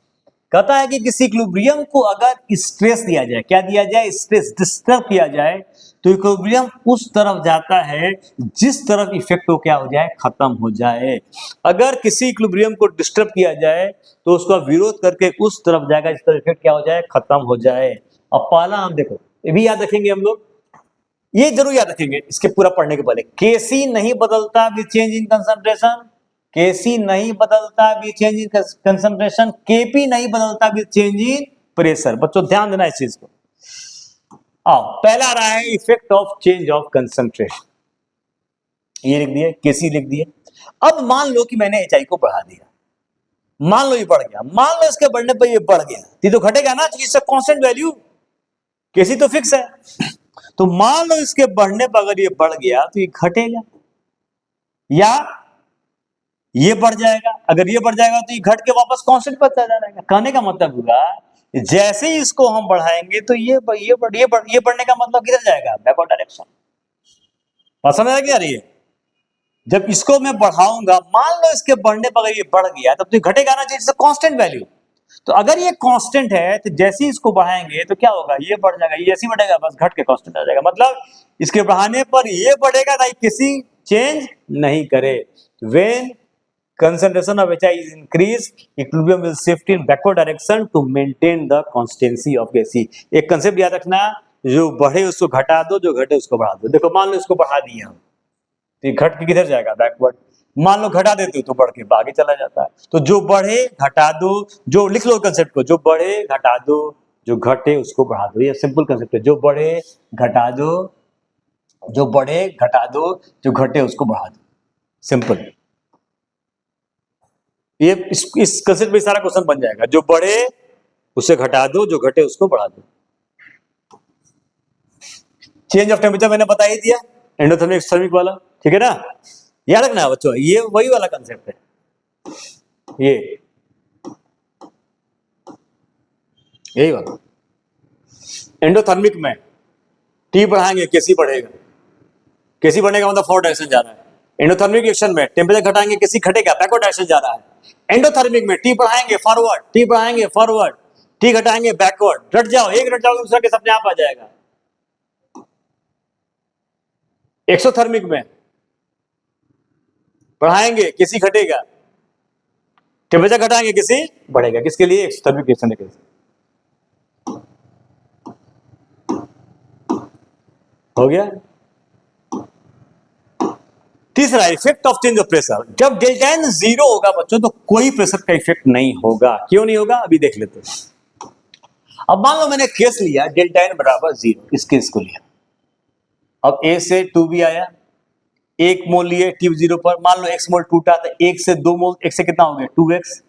Speaker 1: कहता है कि किसी इक्विलिब्रियम को अगर स्ट्रेस दिया जाए, क्या दिया जाए, स्ट्रेस, डिस्टर्ब किया जाए, तो इक्विलिब्रियम उस तरफ जाता है जिस तरफ इफेक्ट हो क्या हो जाए, खत्म हो जाए। अगर किसी इक्विलिब्रियम को डिस्टर्ब किया जाए तो उसका विरोध करके उस तरफ जाएगा जिस तरफ इफेक्ट क्या हो जाए, खत्म हो जाए। अब पहला हम देखो, ये भी याद रखेंगे हम लोग, ये जरूर याद रखेंगे इसके पूरा पढ़ने के पहले, केसी नहीं बदलता विद चेंज इन कंसंट्रेशन, केसी नहीं बदलता with change in concentration, KP नहीं बदलता विद चेंज इन प्रेशर। बच्चों ध्यान देना इस चीज को। आओ पहला आ रहा है effect of change of concentration, ये लिख दिए, केसी लिख दिए। अब मान लो कि मैंने एचआई को बढ़ा दिया, मान लो ये बढ़ गया, मान लो इसके बढ़ने पर ये बढ़ गया, ये तो घटेगा ना, इससे कांस्टेंट वैल्यू, केसी तो फिक्स है। तो मान लो इसके बढ़ने पर अगर ये बढ़ गया तो ये घटेगा या ये बढ़ जाएगा, अगर ये बढ़ जाएगा तो ये घट के वापस कांस्टेंट पर चला जाएगा। कहने का मतलब हुआ जैसे ही इसको हम बढ़ाएंगे तो ये बढ़ने का मतलब किधर जाएगा, बैकवर्ड डायरेक्शन। बात समझ आ गया रही है, जब इसको मैं बढ़ाऊंगा, मान लो इसके बढ़ने पर अगर ये बढ़ गया तब तो ये घटेगा ना, जैसे कांस्टेंट वैल्यू। तो अगर ये कांस्टेंट है तो जैसे ही इसको बढ़ाएंगे तो क्या होगा, ये बढ़ जाएगा, ये ऐसे बढ़ेगा, बस घट के कांस्टेंट आ जाएगा। मतलब इसके बढ़ाने पर ये बढ़ेगा ना, किसी चेंज नहीं करे। When concentration of HI is increased, equilibrium will shift in backward direction to maintain the constancy of Kc। एक कंसेप्ट याद रखना, जो बढ़े उसको घटा दो, जो घटे उसको बढ़ा दो। देखो मान लो इसको बढ़ा दिया हम, तो ये घट के किधर जाएगा? बैकवर्ड। मान लो घटा देते हो तो बढ़ के आगे चला जाता है। तो जो बढ़े घटा दो, जो लिख लो कंसेप्ट को, जो बढ़े घटा दो, जो घटे उसको बढ़ा दो। ये सिंपल कंसेप्ट है, जो बढ़े घटा दो, जो बढ़े घटा दो, जो घटे उसको बढ़ा दो। सिंपल। ये इस कंसेप्ट में सारा क्वेश्चन बन जाएगा। जो बढ़े उसे घटा दो, जो घटे उसको बढ़ा दो। चेंज ऑफ टेम्परेचर मैंने बता ही दिया, एंडोथर्मिक एक्सोथर्मिक वाला, ठीक है ना? याद रखना बच्चों, ये वही वाला कंसेप्ट है, ये यही वाला। एंडोथर्मिक में टी बढ़ाएंगे केसी बढ़ेगा, केसी बढ़ने का मतलब फॉरवर्ड डायरेक्शन जा रहा है। एंडोथर्मिक रिएक्शन में टेम्परेचर घटाएंगे केसी घटेगा, बैकवर्ड डायरेक्शन जा रहा है। एंडोथर्मिक में टी बढ़ाएंगे फॉरवर्ड, टी बढ़ाएंगे फॉरवर्ड, टी घटाएंगे बैकवर्ड। रट जाओ, एक रट जाओ दूसरा के अपने आप आ जाएगा। एक्सोथर्मिक में बढ़ाएंगे किसी घटेगा, टेम्परेचर घटाएंगे किसी बढ़ेगा। किसके लिए? एक्सोथर्मिक रिएक्शन के लिए। हो गया। तीसरा, effect of change of pressure. जब डेल्टा एन जीरो होगा बच्चों, तो कोई प्रेशर का इफेक्ट नहीं होगा। क्यों नहीं होगा? अभी देख लेते हैं। अब मान लो मैंने केस लिया डेल्टा एन बराबर जीरो, इस केस को लिया। अब ए से 2b आया, 1 मोल लिए टी जीरो पर। मान लो x मोल टूटा, तो 1 से 2 मोल, 1 से कितना हो गया? 2x।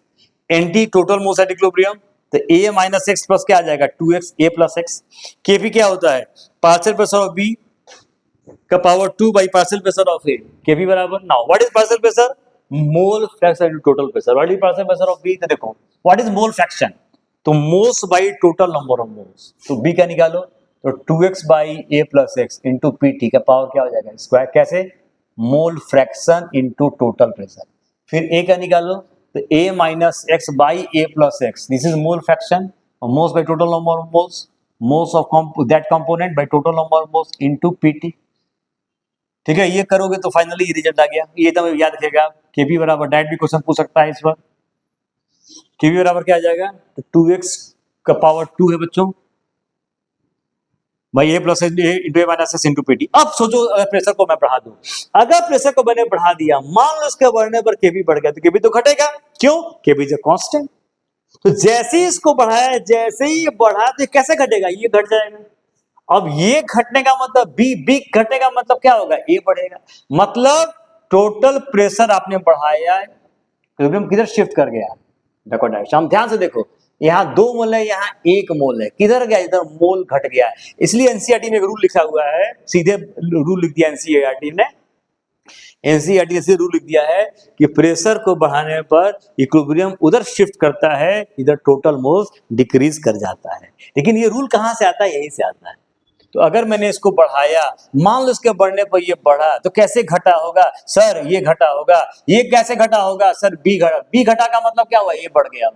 Speaker 1: NT total moles at equilibrium, तो a माइनस एक्स प्लस क्या आ जाएगा? 2x a plus x. KP क्या होता है? पार्शियल प्रेशर ऑफ बी का power 2 by partial pressure of A. K P बराबर, now what is partial pressure? Mole fraction into total pressure. What is partial pressure of B? तो देखो what is mole fraction, तो moles by total number of moles. तो B का निकालो, तो 2x by A plus X into P T का power क्या हो जाएगा? स्क्वायर। कैसे? Mole fraction into total pressure. फिर ए का निकालो, तो A minus X by A plus X, this is mole fraction, moles by total number of moles, moles of that component by total number of moles into P T. ठीक है, ये करोगे तो finally ये रिजल्ट आ गया। ये तो याद रखिएगा, केपी बराबर, डायरेक्ट भी क्वेश्चन पूछ सकता है इस बार। केपी बराबर क्या आ जाएगा? तो 2x का पावर 2 है बच्चों, भाई ए plus into A minus S into PT. अब सोचो अगर प्रेशर को मैं बढ़ा दूं, अगर प्रेशर को मैंने बढ़ा दिया, मान लो इसके बढ़ने पर केपी बढ़ गया, तो केपी तो घटेगा। क्यों? KP is a constant. तो जैसे ही इसको बढ़ाया, जैसे ही बढ़ा, तो कैसे घटेगा? ये घट जाएगा। अब ये घटने का मतलब बी घटने का मतलब क्या होगा? ए बढ़ेगा। मतलब टोटल प्रेशर आपने बढ़ाया, इक्विलिब्रियम किधर शिफ्ट कर गया? Backward direction. हम ध्यान से देखो, यहाँ 2 मोल है, यहाँ 1 मोल है, किधर गया? इधर मोल घट गया है। इसलिए एनसीईआरटी में एक रूल लिखा हुआ है, सीधे रूल लिख दिया एनसीईआरटी ने। एनसीईआरटी ने रूल लिख दिया है कि प्रेशर को बढ़ाने पर इक्विलिब्रियम उधर शिफ्ट करता है, इधर टोटल मोल्स डिक्रीज कर जाता है। लेकिन ये रूल कहां से आता है? यहीं से आता है। तो अगर मैंने इसको बढ़ाया, मान लो इसके बढ़ने पर ये बढ़ा, तो कैसे घटा होगा? सर ये घटा होगा। ये कैसे घटा होगा? सर बी घटा का मतलब क्या हुआ? ये बढ़ गया।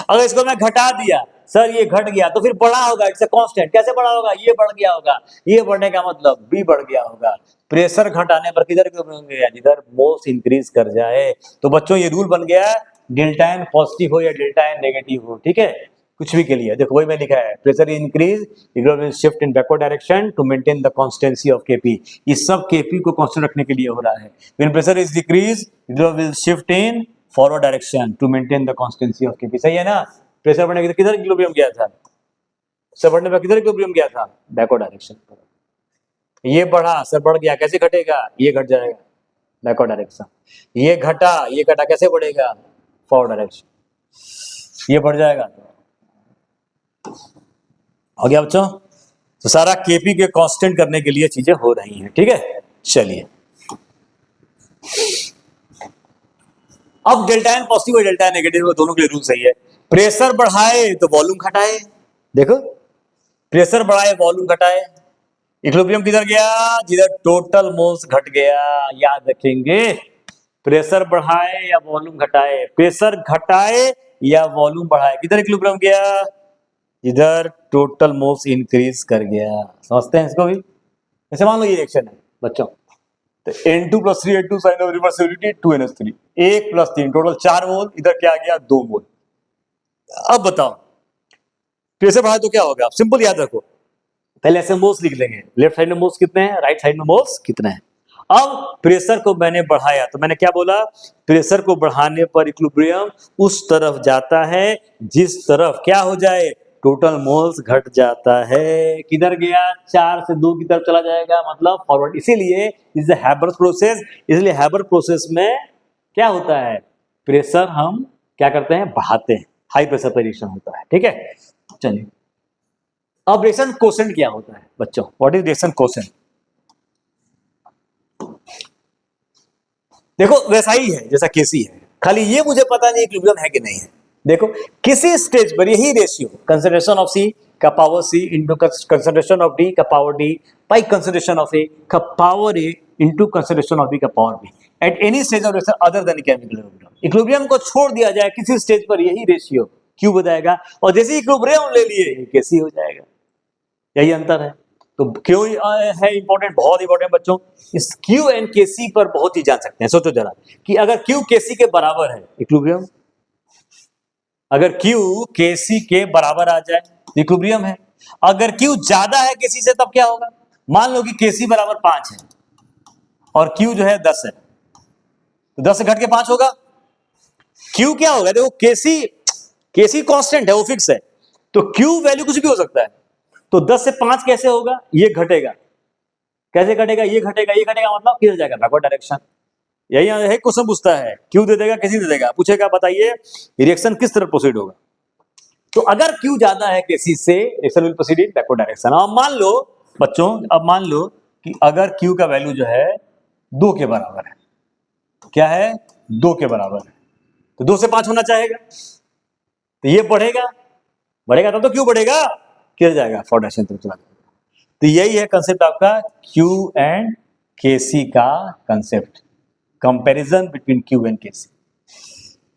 Speaker 1: अगर इसको मैं घटा दिया, सर ये घट गया, तो फिर बढ़ा होगा, इट्स अ कांस्टेंट। कैसे बढ़ा होगा? ये बढ़ गया होगा। ये बढ़ने का मतलब बी बढ़ गया होगा। प्रेशर घटाने पर किधर गया? जिधर मोल्स इंक्रीज कर जाए। तो बच्चों ये रूल बन गया, डेल्टा एन पॉजिटिव हो या डेल्टा एन नेगेटिव हो, ठीक है, कुछ भी के लिए। देखो वही मैं लिखा है, pressure increase, equilibrium will shift in backward direction to maintain the constancy of KP. ये सब केपी को कांस्टेंट रखने के लिए हो रहा है। When pressure is decrease, equilibrium will shift in forward direction to maintain the constancy of KP. सही है ना? प्रेशर बढ़ने के किधर इक्विलिब्रियम गया था? सर बढ़ने पर किधर इक्विलिब्रियम गया था? बैकवर्ड डायरेक्शन पर। ये बढ़ा, सर बढ़ गया, कैसे घटेगा? ये घट जाएगा, बैकवर्ड डायरेक्शन। ये घटा, कैसे बढ़ेगा? Forward direction. ये बढ़ जाएगा। हो गया बच्चों? तो सारा केपी के कांस्टेंट करने के लिए चीजें हो रही हैं, ठीक है। चलिए, अब डेल्टा एन पॉजिटिव और डेल्टा एन नेगेटिव, दोनों के लिए रूल सही है। प्रेशर बढ़ाए तो वॉल्यूम घटाए। देखो, प्रेशर बढ़ाए वॉल्यूम घटाए। इक्विलिब्रियम किधर गया? जिधर टोटल मोल्स घट गया। याद रखेंगे, प्रेशर बढ़ाए या वॉल्यूम घटाए, प्रेशर घटाए या वॉल्यूम बढ़ाए, किधर इक्विलिब्रियम गया? इधर टोटल मोल्स इंक्रीज कर गया। समझते हैं इसको भी? जैसे मान लो ये रिएक्शन है बच्चों, तो N2 plus 3N2 sign of reversibility 2NH3, 1 plus 3 total 4 mole, इधर क्या आ गया 2 मोल। अब बताओ प्रेशर बढ़ाए तो क्या होगा, आप सिंपल याद रखो, पहले ऐसे मोल्स लिख लेंगे, लेफ्ट साइड में मोल्स कितने हैं, राइट साइड में मोल्स कितने हैं। अब प्रेशर को मैंने बढ़ाया तो मैंने क्या बोला, प्रेशर को बढ़ाने पर इक्विलिब्रियम उस तरफ जाता है जिस तरफ क्या हो जाए, टोटल मोल्स घट जाता है। किधर गया, 4 से 2 की तरफ चला जाएगा, मतलब फॉरवर्ड। इसीलिए इज हैबर प्रोसेस, इसलिए हैबर प्रोसेस में क्या होता है, प्रेशर हम क्या करते हैं, बढ़ाते हैं, हाई प्रेशर पर रिएक्शन होता है। ठीक है, चलिए अब रिएक्शन कोसेंट क्या होता है बच्चों, व्हाट इज रिएक्शन कोसेंट। देखो वैसा ही है जैसा केसी है, खाली ये मुझे पता नहीं इक्विलिब्रियम है कि नहीं है। देखो किसी स्टेज पर यही रेशियो कंसंट्रेशन ऑफ सी का power C into concentration of D का power D by concentration of A का power A into concentration of B का power B at any stage of reaction other than chemical equilibrium. Equilibrium को छोड़ दिया जाए किसी stage पर, यही रेशियो क्यू बताएगा, और जैसे इक्विलिब्रियम ले लिए केसी हो जाएगा। यही अंतर है। तो क्यों है इंपॉर्टेंट, बहुत इंपॉर्टेंट बच्चों, इस क्यू एंड केसी पर बहुत ही जान सकते हैं। सोचो जरा कि अगर क्यू केसी के बराबर है इक्विलिब्रियम, अगर क्यू केसी के बराबर आ जाए इक्विलिब्रियम है, अगर क्यू ज्यादा है केसी से तब क्या होगा, मान लो कि केसी बराबर 5 है और क्यू जो है 10 है, तो 10 से घट के 5 होगा। क्यू क्या होगा, देखो केसी कांस्टेंट है, वो फिक्स है, तो क्यू वैल्यू कुछ भी हो सकता है। तो 10 से 5 कैसे होगा, ये घटेगा, कैसे घटेगा, ये घटेगा, ये घटेगा, मतलब किधर जाएगा, बैकवर्ड डायरेक्शन। यही है क्वेश्चन पूछता है, क्यू दे देगा केसी दे देगा, पूछेगा बताइए रिएक्शन किस तरह प्रोसीड होगा। तो अगर क्यू ज्यादा है केसी से, reaction will proceed in backward direction. अब मान लो बच्चों, अब मान लो कि अगर क्यू का वैल्यू जो है 2 के बराबर है, क्या है 2 के बराबर है, तो 2 से 5 होना चाहेगा, तो ये बढ़ेगा, बढ़ेगा तब तो क्यू बढ़ेगा, किधर जाएगा, फॉरवर्ड डायरेक्शन तरफ चला जाएगा। तो यही है कंसेप्ट आपका क्यू एंड केसी का concept, comparison between Q and K C.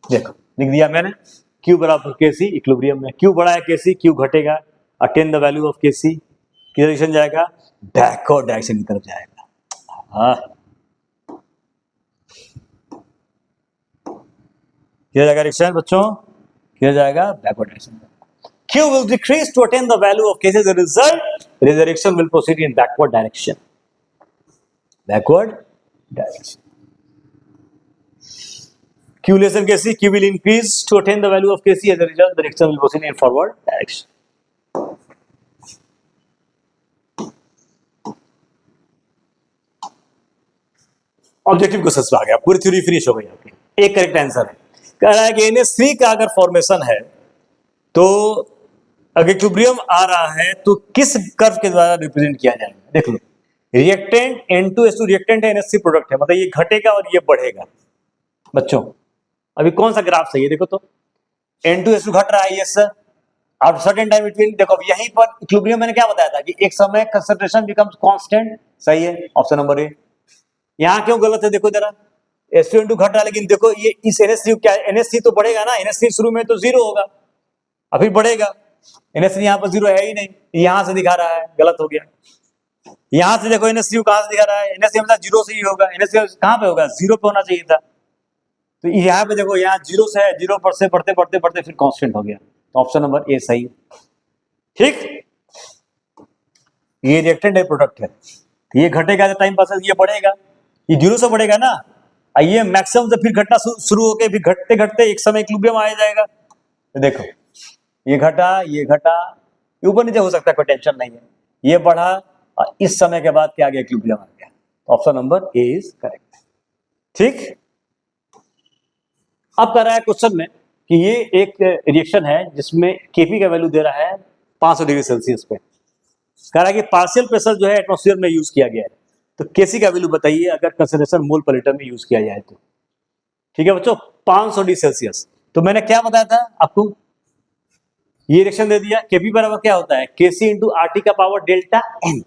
Speaker 1: देखो लिख दिया मैंने, क्यू बराबर केसी, इक्विलिब्रियम में क्यू बड़ा है केसी, क्यू घटेगा, attain the value of KC, किधर डायरेक्शन जाएगा, बैकवर्ड डायरेक्शन की तरफ जाएगा। हाँ, किधर जाएगा डायरेक्शन बच्चों, किधर जाएगा, backward direction. Q will decrease to attain the value of K. As a result, resurrection will proceed in backward direction. Backward direction. Q less than Kc, Q will increase to attain the value of Kc. As a result, the reaction will proceed in forward direction. Objective question आ गया, पूरी theory finish हो गई आपकी। एक correct answer है, कह रहा है कि NH3 का अगर फॉर्मेशन है तो अगर इक्विलिब्रियम आ रहा है तो किस कर्व के द्वारा रिप्रेजेंट किया जाएगा। देख लो, रिएक्टेंट N2S2 रिएक्टेंट है, NH3 प्रोडक्ट है, मतलब ये घटेगा और ये बढ़ेगा। बच्चों अभी कौन सा ग्राफ सही है, देखो तो N2S2 घट रहा है, yes sir, after certain time between, देखो यहीं पर इक्विलिब्रियम मैंने क्या बताया था कि एक समय कंसंट्रेशन बिकम्स कांस्टेंट, सही है, ऑप्शन नंबर ए। यहाँ क्यों गलत है, देखो जरा, SO2 घट रहा है, लेकिन देखो ये इस NH3 क्या, NH3 तो बढ़ेगा ना, NH3 शुरू में तो 0 होगा, अभी बढ़ेगा, NH3 यहाँ पर 0 है ही नहीं, यहां से दिखा रहा है, गलत हो गया। यहां से देखो NH3 कहां से दिखा रहा है, NH3 हमेशा 0 से ही होगा, NH3 कहां पे होगा, 0 पे होना चाहिए था। तो यहाँ पे देखो, यहाँ 0 से है, 0 पर से बढ़ते बढ़ते बढ़ते फिर कांस्टेंट हो गया, तो ऑप्शन नंबर ए सही। ठीक, ये रिएक्टेंट है, प्रोडक्ट है, तो ये घटेगा टाइम पास, ये बढ़ेगा, ये 0 से बढ़ेगा ना, ये मैक्सिमम से फिर घटना शुरू होके फिर घटते घटते एक समय इक्विलिब्रियम आ जाएगा। तो देखो ये घटा, ये घटा, ऊपर नीचे हो सकता है, कोई टेंशन नहीं है, ये बढ़ा और इस समय के बाद क्या आ गया, इक्विलिब्रियम आ गया, तो option number A is correct. ठीक, अब कर रहा है क्वेश्चन में कि ये एक रिएक्शन है जिसमें केपी का वैल्यू दे रहा है 500 डिग्री सेल्सियस पे, कह रहा है कि पार्शियल प्रेशर जो है एटमॉस्फेयर में यूज किया गया है, तो केसी का वैल्यू बताइए अगर कंसंट्रेशन मोल पर लीटर में यूज किया जाए तो। ठीक है बच्चों, 500 डिग्री सेल्सियस, तो मैंने क्या बताया था आपको, ये रिएक्शन दे दिया, केपी बराबर क्या होता है, केसी इंटू आरटी का पावर डेल्टा एन,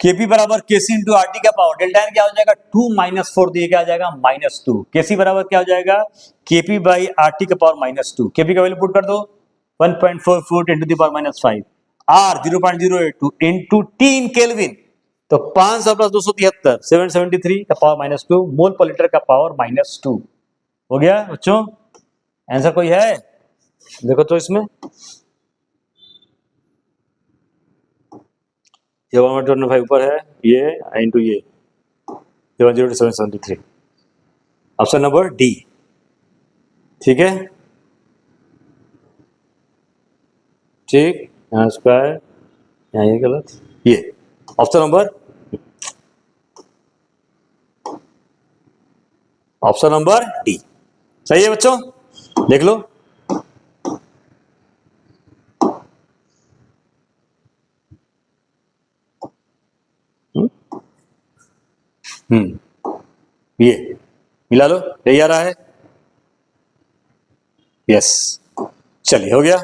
Speaker 1: केपी बराबर केसी इंटू आरटी का पावर डेल्टा एन क्या हो जाएगा, 2 - 4 दिए, क्या आ जाएगा -2, केसी बराबर क्या हो जाएगा, केपी बाई आरटी का पावर -2, केपी का वैल्यू पुट कर दो 1.44 × 10⁻⁵, R 0.082 into T in kelvin, तो 500 प्लस 273 773 का पावर -2 मोल पर लीटर का पावर -2 हो गया बच्चों। आंसर कोई है देखो तो इसमें ये 125 ऊपर है, ये इनटू ये 773 ऑप्शन नंबर डी। ठीक है, ठीक, यहाँ स्क्वायर, यहाँ ये गलत, ये ऑप्शन नंबर डी सही है बच्चों, देख लो। ये मिला लो, यही आ रहा है, यस, चलिए हो गया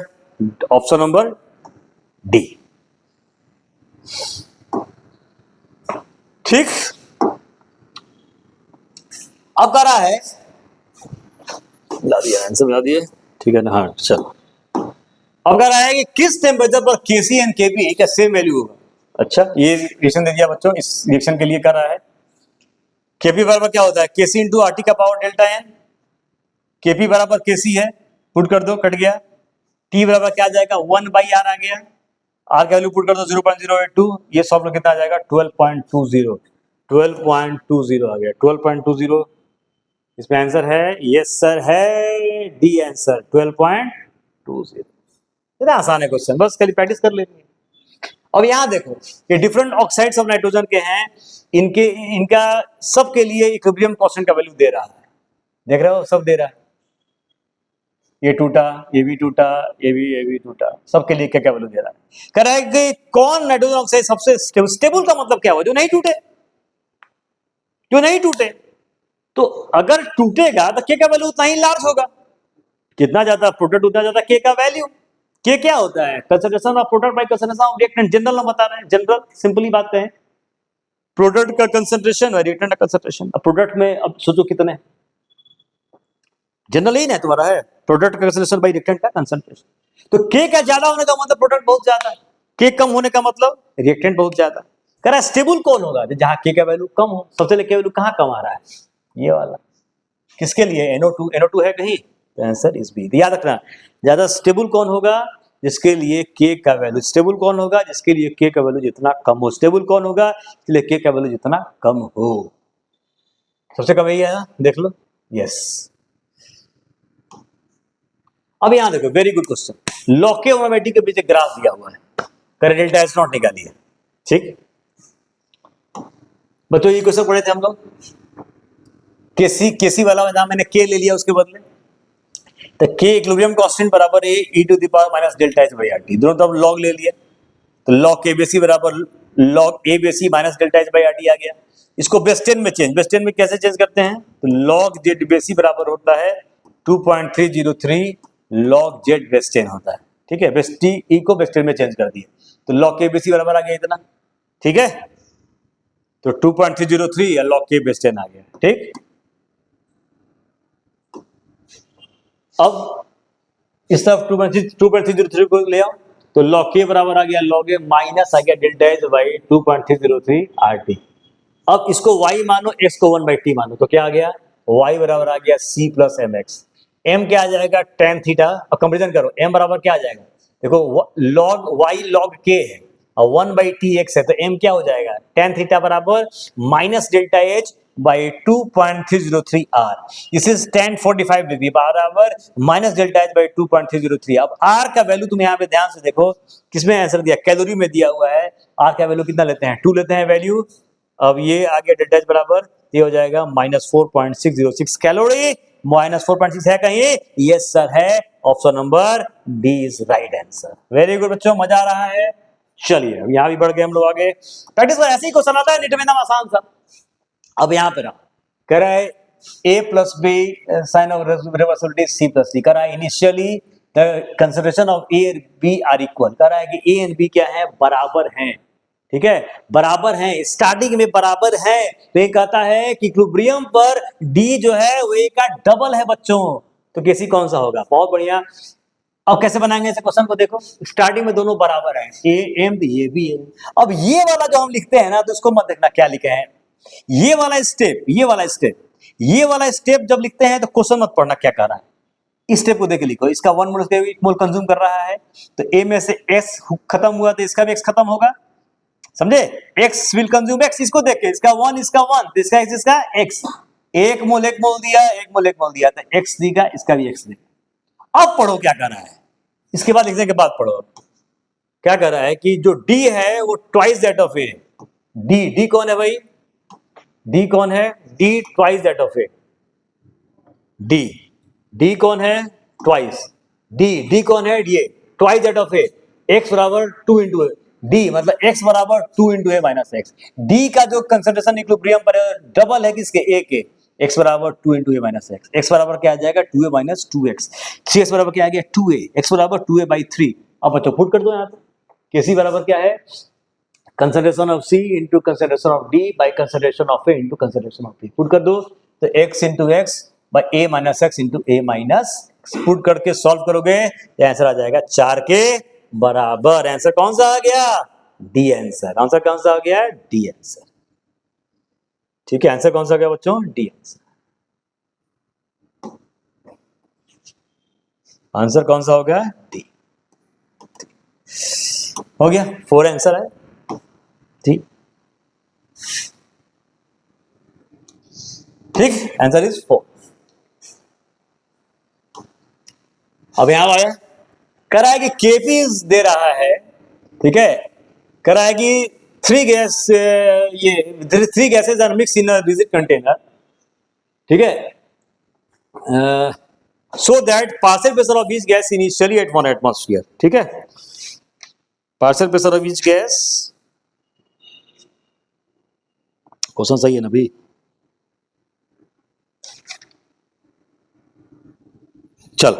Speaker 1: ऑप्शन नंबर डी। ठीक, अब कह रहा है, मिला दिया आंसर, मिला दिए, ठीक है ना, हाँ चलो। अब कह रहा है कि किस टेम्परेचर पर केसी एंड केपी का सेम वैल्यू होगा। अच्छा, ये रिएक्शन दे दिया बच्चों, इस रिएक्शन के लिए कर रहा है। केपी बराबर क्या होता है, केसी इंटू आरटी का पावर डेल्टा एन। केपी बराबर केसी है, पुट कर दो, कट गया। टी बराबर क्या आ जाएगा, 1 बाई आर आ गया। आर का वैल्यू पुट कर दो 0.082, ये सॉल्व कितना आ जाएगा 12.20, 12.20 आ गया, 12.20। इसमें आंसर है, यस सर है, डी आंसर 12.20। इतना आसान है क्वेश्चन, बस खाली प्रैक्टिस कर लेनी है। अब यहां देखो कि डिफरेंट ऑक्साइड्स ऑफ नाइट्रोजन के हैं, इनका सबके लिए इक्विलिब्रियम कांस्टेंट का वैल्यू दे रहा है, देख रहे हो, सब दे रहा है। ये टूटा, ये भी टूटा, ये भी टूटा, सबके लिए क्या क्या वैल्यू दे रहा है। कह रहा है कि कौन नाइट्रोजन ऑक्साइड सबसे स्टेबल का मतलब क्या हुआ, जो नहीं टूटे, जो नहीं टूटे। तो अगर टूटेगा तो के का वैल्यू उतना ही लार्ज होगा, कितना ज्यादा प्रोडक्ट उतना ज्यादा के का वैल्यू। के क्या होता है, concentration of product by concentration of reactant, general हम बता रहे हैं, जनरल सिंपली बात करें, प्रोडक्ट का कंसंट्रेशन और रिएक्टेंट का कंसंट्रेशन। अब प्रोडक्ट में अब सोचो कितने, जनरल ही ना तुम्हारा है, प्रोडक्ट का कंसंट्रेशन बाय रिएक्टेंट का कंसंट्रेशन। तो के का ज्यादा होने का मतलब प्रोडक्ट बहुत ज्यादा है, के कम होने का मतलब रिएक्टेंट बहुत ज्यादा। कह रहा है स्टेबल कौन होगा, जहां के का वैल्यू कम हो। सबसे लेके वैल्यू कहां कम आ रहा है, ये वाला, किसके लिए, NO2, NO2 है कहीं, तो आंसर इज बी। याद रखना, ज्यादा स्टेबल कौन होगा, जिसके लिए के का वैल्यू, स्टेबल कौन होगा, जिसके लिए के का वैल्यू जितना कम हो, स्टेबल कौन होगा, इसलिए के का वैल्यू जितना कम हो। सबसे कम यही है, देख लो, यस। अब यहां देखो, वेरी गुड क्वेश्चन, लॉके के पीछे ग्राफ दिया हुआ है, करे डेल्टा एच नॉट निकालिए। ठीक बच्चों, ये क्वेश्चन पढ़े थे हम लोग, केसी वाला जहां मैंने के ले लिया उसके बदले, तो के इक्विलिब्रियम कांस्टेंट बराबर है e to the power minus delta H by R T, दोनों तरफ लॉग ले लिया, तो लॉग के बेसी बराबर log A base e minus delta H by R T आ गया। इसको बेस 10 में चेंज, बेस 10 में कैसे चेंज करते हैं, तो लॉग जेड बेसी बराबर होता है 2.303 लॉग जेड बेस 10 होता है। ठीक है, बेस टी ई को बेस 10 में चेंज कर दिया, तो लॉग के बेसी बराबर आ गया इतना। ठीक है, तो 2.303 या लॉग के बेस 10 आ गया। ठीक, अब इस तरफ 2.303 को ले आओ, तो लॉग के बराबर आ गया लॉग ए माइनस आ गया डेल्टा एच बाई 2.303 आरटी। अब इसको y मानो, x को 1/t मानो, तो क्या आ गया, y बराबर आ गया c plus M X. m क्या आ जाएगा, tan थीटा। अब कंपेरिजन करो, m बराबर क्या आ जाएगा, देखो log y log k है और 1/tx है, तो m क्या हो जाएगा, tan थीटा बराबर minus delta H by 2.303 r, this is tan 45 degree बराबर माइनस डेल्टा एच बाई 2.303। अब r का वैल्यू तुम यहाँ पे ध्यान से देखो, किसमें आंसर दिया, कैलोरी में दिया हुआ है। r का वैल्यू कितना लेते हैं, 2 लेते हैं वैल्यू। अब ये आ गया डेल्टा एच बराबर, ये हो जाएगा -4.606 कैलोरी, -4.6 है कहीं, यस सर है, option number D is right answer. Very good बच्चों, मजा आ रहा है। चलिए यहां भी बढ़ गए हम लोग आगे, प्रैक्टिस में ऐसे ही क्वेश्चन आता है, नीट में एकदम आसान सा। अब यहां पे ना कह रहा है a plus B sign of reversibility c plus D, कह रहा है initially the consideration of a और b आर इक्वल, कह रहा है कि a एंड b क्या है, बराबर हैं। ठीक है, बराबर हैं, स्टार्टिंग में बराबर है, तो ये कहता है कि इक्विलिब्रियम पर d जो है वो a का डबल है बच्चों, तो केसी कौन सा होगा, बहुत बढ़िया। अब कैसे बनाएंगे ऐसे क्वेश्चन को? देखो स्टार्टिंग में दोनों बराबर है, ए एम ये भी है। अब ये वाला जो हम लिखते हैं ना, तो इसको मत देखना क्या लिखे हैं। ये वाला स्टेप, ये वाला स्टेप जब लिखते हैं तो क्वेश्चन मत पढ़ना क्या कर रहा है। इस स्टेप को देख के लिखो, इसका 1 मोल 1 मोल कंज्यूम कर रहा है, तो ए में से एस खत्म हुआ तो इसका भी एक्स खत्म होगा, समझे? एक्स विल कंज्यूम एक्स, इसको देख के इसका 1 इसका एक्स इसका एक्स, 1 मोल 1 मोल दिया, 1 मोल 1 मोल दिया, तो एक्स देगा, इसका भी एक्स देगा। अब पढ़ो क्या कर रहा है, इसके बाद लिखने के बाद पढ़ो क्या कर रहा है कि जो डी है वो twice that of A. D कौन है भाई? डी कौन है? D twice that of A. D कौन है? ट्वाइस। डी कौन है? D twice that of A. X बराबर 2 इंटू ए। डी मतलब एक्स बराबर 2 into A minus x. D का जो कंसंट्रेशन इक्विलिब्रियम पर डबल है किसके? ए के। एक्स बराबर 2 into A minus x. X बराबर क्या आ जाएगा? 2a minus 2x। 3x बराबर क्या आ गया? 2a। एक्स बराबर 2a बाई 3। अब बच्चों पुट कर दो यहाँ पे। केसी बराबर क्या है? Concentration of C into concentration of D by concentration of A into concentration of B. Put कर दो तो x into X by A minus X into A minus. Put करके सॉल्व करोगे तो आंसर आ जाएगा 4 के बराबर। आंसर कौन सा आ गया? D answer. आंसर कौन सा आ गया? D answer. ठीक है, आंसर कौन सा आ गया बच्चों? D answer. आंसर कौन सा हो गया? डी। हो गया, 4 आंसर है। ठीक ठीक, आंसर इज 4। अब यहां आया करा है कि केपी दे रहा है, ठीक है, करा है कि 3 गैस, ये 3 gases are mix in a rigid container, ठीक है, so that partial pressure of each gas initially at 1 atmosphere, ठीक है, partial pressure of each gas, question सही है ना भाई? चल,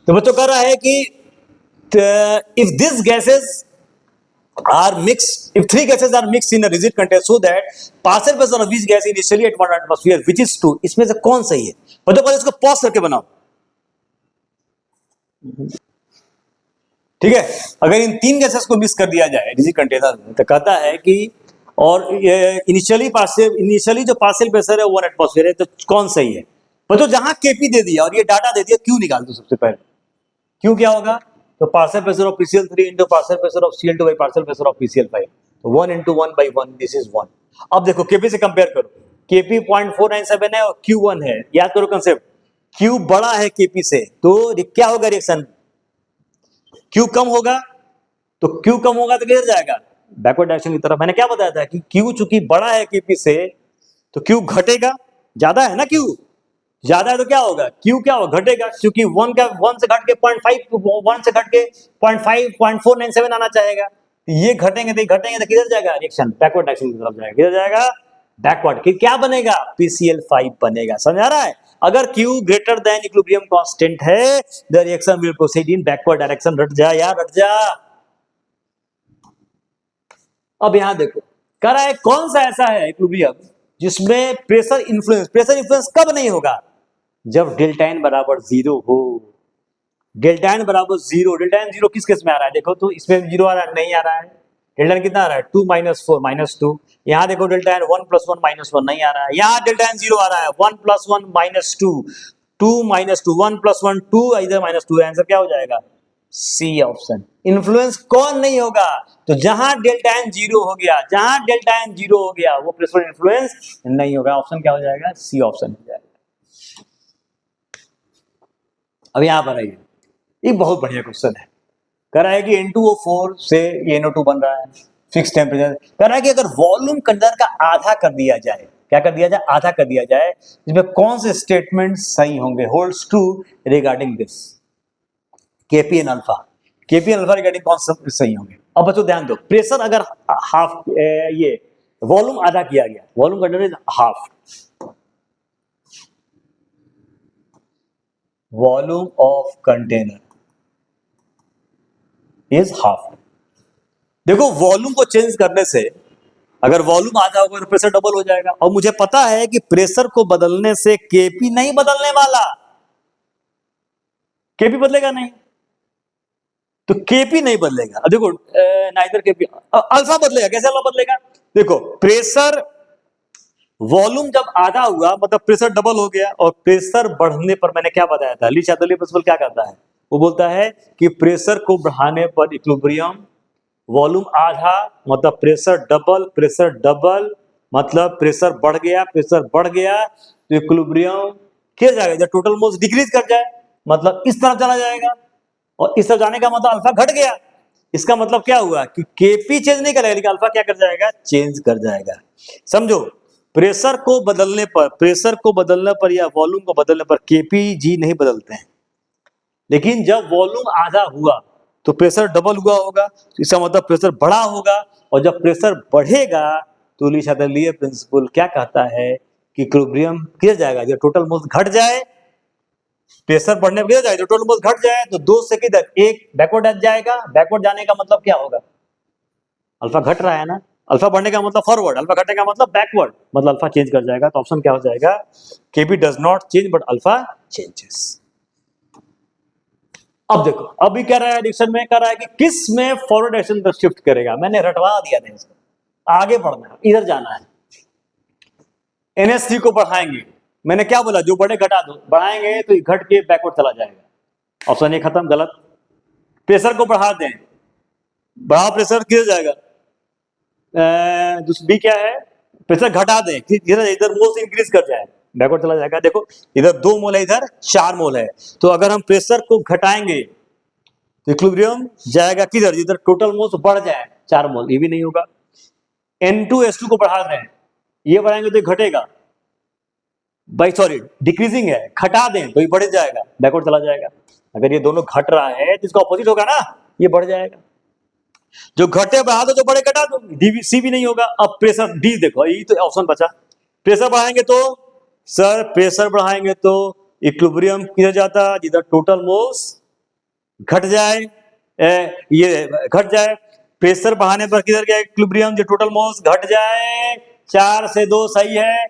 Speaker 1: तो बच्चों कह रहा है कि if these gases are mixed, if 3 gases are mixed in a rigid container, so that partial pressure of each gas initially at 1 atmosphere, which is 2, इसमें से कौन सही है? बच्चों पहले इसको पॉज करके बनाओ, ठीक है। अगर इन 3 गैसेस को मिक्स कर दिया जाए रिजिड कंटेनर में, तो कहता है कि और इनिशियली जो पार्शियल प्रेशर है 1 एटमॉस्फेयर है, तो कौन सही है? बच्चों जहां केपी दे दिया और ये डाटा दे दिया, क्यू निकाल दो सबसे पहले। क्यू क्या होगा? तो partial pressure of PCl3 into partial pressure of Cl2 by partial pressure of PCl5, तो 1 इंटू 1 बाई 1, दिस इज 1। अब देखो केपी से कंपेयर करो, केपी 0.497 है और क्यू 1 है। याद करो कंसेप्ट, क्यू बड़ा है केपी से, तो क्या होगा रिएक्शन? क्यू कम होगा, तो क्यू कम होगा तो किधर जाएगा? बैकवर्ड डायरेक्शन की तरफ। मैंने क्या बताया था कि क्यू चूंकि बड़ा है केपी से, तो क्यू घटेगा, ज्यादा है ना, क्यू ज्यादा है तो क्या होगा? क्यू क्या होगा? घटेगा, क्योंकि 1 से घट के 0.5, 1 से घट के 0.5, 0.497 आना चाहेगा, ये घटेंगे तो किधर जाएगा? रिएक्शन बैकवर्ड डायरेक्शन की तरफ जाएगा। किधर जाएगा? बैकवर्ड। क्या बनेगा? PCl5 बनेगा। समझ आ रहा है? अगर Q greater than equilibrium constant है, the reaction will proceed in backward direction. रट जा यार, रट जा। अब यहां देखो कह रहा है कौन सा ऐसा है इक्विलिब्रियम जिसमें प्रेशर इन्फ्लुएंस कब नहीं होगा? जब डेल्टा एन बराबर 0 हो। डेल्टा एन बराबर 0, डेल्टा एन 0 किस केस में आ रहा है? देखो तो इसमें 0 आ रहा है, नहीं आ रहा है। डेल्टा एन कितना आ रहा है? 2 माइनस 4 माइनस 2। यहाँ देखो डेल्टा एन 1 प्लस 1 माइनस 1 नहीं आ रहा है। यहाँ डेल्टा एन 0 आ रहा है, 1 प्लस 1 माइनस 2, 2 माइनस 2, 1 प्लस 1 2, इधर माइनस 2। आंसर क्या हो जाएगा? C option. इन्फ्लुएंस कौन नहीं होगा? तो जहां डेल्टा एन 0 हो गया, जहां डेल्टा एन 0 हो गया, वो प्रेशर इन्फ्लुएंस नहीं होगा। ऑप्शन क्या हो जाएगा? सी ऑप्शन हो जाएगा। अब यहां पर आइए, एक बहुत बढ़िया क्वेश्चन है। कह रहा है कि N2O4 से ये NO2 बन रहा है, फिक्स टेम्परेचर। कह रहा है कि अगर वॉल्यूम कंटेनर का आधा कर दिया जाए, क्या कर दिया जाए? आधा कर दिया जाए, इसमें कौन से स्टेटमेंट सही होंगे? Holds true regarding this KP N alpha. KP N alpha regarding कौन से सही होंगे? अब बच्चों ध्यान दो, प्रेशर अगर हाफ, ये वॉल्यूम आधा किया गया, volume container is half, volume of container is half. देखो वॉल्यूम को चेंज करने से अगर वॉल्यूम आधा होगा तो प्रेशर डबल हो जाएगा, और मुझे पता है कि प्रेशर को बदलने से केपी नहीं बदलने वाला। केपी बदलेगा नहीं, तो केपी नहीं बदलेगा। अब देखो नाइदर केपी, अल्फा बदलेगा। कैसे अल्फा बदलेगा? देखो प्रेशर वॉल्यूम जब आधा हुआ मतलब प्रेशर डबल हो गया, और प्रेशर बढ़ने पर मैंने क्या बताया था, ली चार्दली प्रिंसिपल क्या करता है, वो बोलता है कि प्रेशर को बढ़ाने पर इक्विलिब्रियम, वॉल्यूम आधा मतलब प्रेशर डबल मतलब प्रेशर बढ़ गया, तो इक्विलिब्रियम क्या जाएगा, जब टोटल मोल्स डिक्रीज कर जाए मतलब इस तरफ चला जाएगा, और इस तरफ जाने का मतलब अल्फा घट गया। इसका मतलब क्या हुआ कि केपी चेंज नहीं करेगा, लेकिन अल्फा क्या कर जाएगा, चेंज कर जाएगा। समझो, प्रेशर को बदलने पर या वॉल्यूम को बदलने पर केपी जी नहीं बदलते हैं, लेकिन जब वॉल्यूम आधा हुआ तो प्रेशर डबल हुआ होगा, तो इसका मतलब प्रेशर बढ़ा होगा, और जब प्रेशर बढ़ेगा तो ली चार्दली प्रिंसिपल क्या कहता है कि इक्विलिब्रियम गिर जाएगा। जब टोटल मोल्स घट जाए, प्रेशर बढ़ने पर गिर जाए, तो टोटल मोल्स घट जाए, तो दो से किधर एक बैकवर्ड जाएगा। बैकवर्ड जाने का मतलब क्या होगा, अल्फा घट रहा है ना, अल्फा बढ़ने का मतलब फॉरवर्ड, अल्फा घटने का मतलब बैकवर्ड, मतलब अल्फा चेंज कर जाएगा। तो ऑप्शन क्या हो जाएगा, KP does not change but alpha changes. अब देखो, अभी कह रहा है एडिशन में, कह रहा है कि किस में फॉरवर्ड डायरेक्शन शिफ्ट करेगा। मैंने रटवा दिया था इसको, आगे बढ़ना है, इधर जाना है। NH3 को बढ़ाएंगे, मैंने क्या बोला, जो बढ़े घटा दो, बढ़ाएंगे तो घट के बैकवर्ड चला जाएगा। ऑप्शन ए खत्म, गलत। प्रेशर को बढ़ा दें, बढ़ा प्रेशर गिर जाएगा। बी क्या है, प्रेशर घटा दें, इधर मोल इंक्रीज कर जाए, बैकवर्ड चला जाएगा। देखो इधर 2 मोल है, इधर 4 मोल है, तो अगर हम प्रेशर को घटाएंगे तो इक्विलिब्रियम जाएगा किधर, जिधर टोटल मोल्स बढ़ जाए 4 मोल, ये भी नहीं होगा। N2S2 को बढ़ा दें, ये बढ़ाएंगे तो ये घटेगा भाई, सॉरी डिक्रीजिंग है, घटा दें तो ये बढ़ जाएगा, बैकवर्ड चला जाएगा। अगर ये दोनों घट रहा है तो इसका ऑपोजिट होगा ना, ये बढ़ जाएगा। जो घटे बढ़ा दो, जो बढ़े घटा दो, सी भी नहीं होगा। अब प्रेशर डी देखो, यही तो ऑप्शन बचा। प्रेशर बढ़ाएंगे तो सर, प्रेशर बढ़ाएंगे तो इक्विलिब्रियम किधर जाता, जिधर टोटल मोल्स घट जाए, ये घट जाए। प्रेशर बढ़ाने पर किधर गया इक्विलिब्रियम, जो टोटल मोल्स घट जाए। 4 से 2 सही है।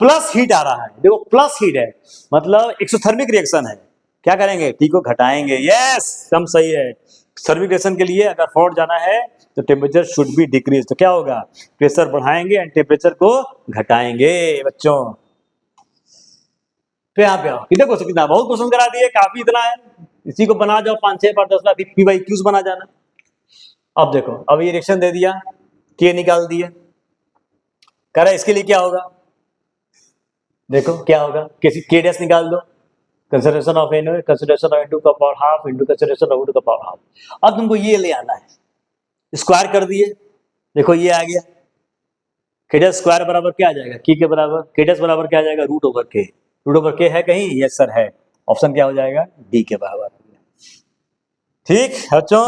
Speaker 1: प्लस हीट आ रहा है, देखो प्लस हीट है मतलब एक्सोथर्मिक रिएक्शन है। क्या करेंगे, टी को घटाएंगे, यस सम सही है। थर्मिक रिएक्शन के लिए अगर फॉरवर्ड जाना है तो टेम्परेचर शुड बी डिक्रीज, तो क्या होगा, प्रेशर बढ़ाएंगे एंड टेम्परेचर को घटाएंगे। बच्चों पे यहाँ पे आओ, कितने क्वेश्चन, कितना बहुत क्वेश्चन करा दिए, काफी इतना है, इसी को बना जाओ 5-6 बार 10 बार, फिर PYQs बना जाना। अब देखो, अब ये रिएक्शन दे दिया, के निकाल दिए, कह रहा इसके लिए क्या होगा, देखो क्या होगा, के डैश निकाल दो, consideration of N, consideration of N2 का power half into consideration of O2 का पावर हाफ। अब तुमको ये ले आना है, स्क्वायर कर दिए, देखो ये आ गया, के डैश स्क्वायर बराबर क्या आ जाएगा, की के बराबर, के डैश बराबर क्या आ जाएगा, रूट ओवर के। रूट ओवर के है कहीं, यस सर है। ऑप्शन क्या हो जाएगा, डी के बराबर। ठीक बच्चों,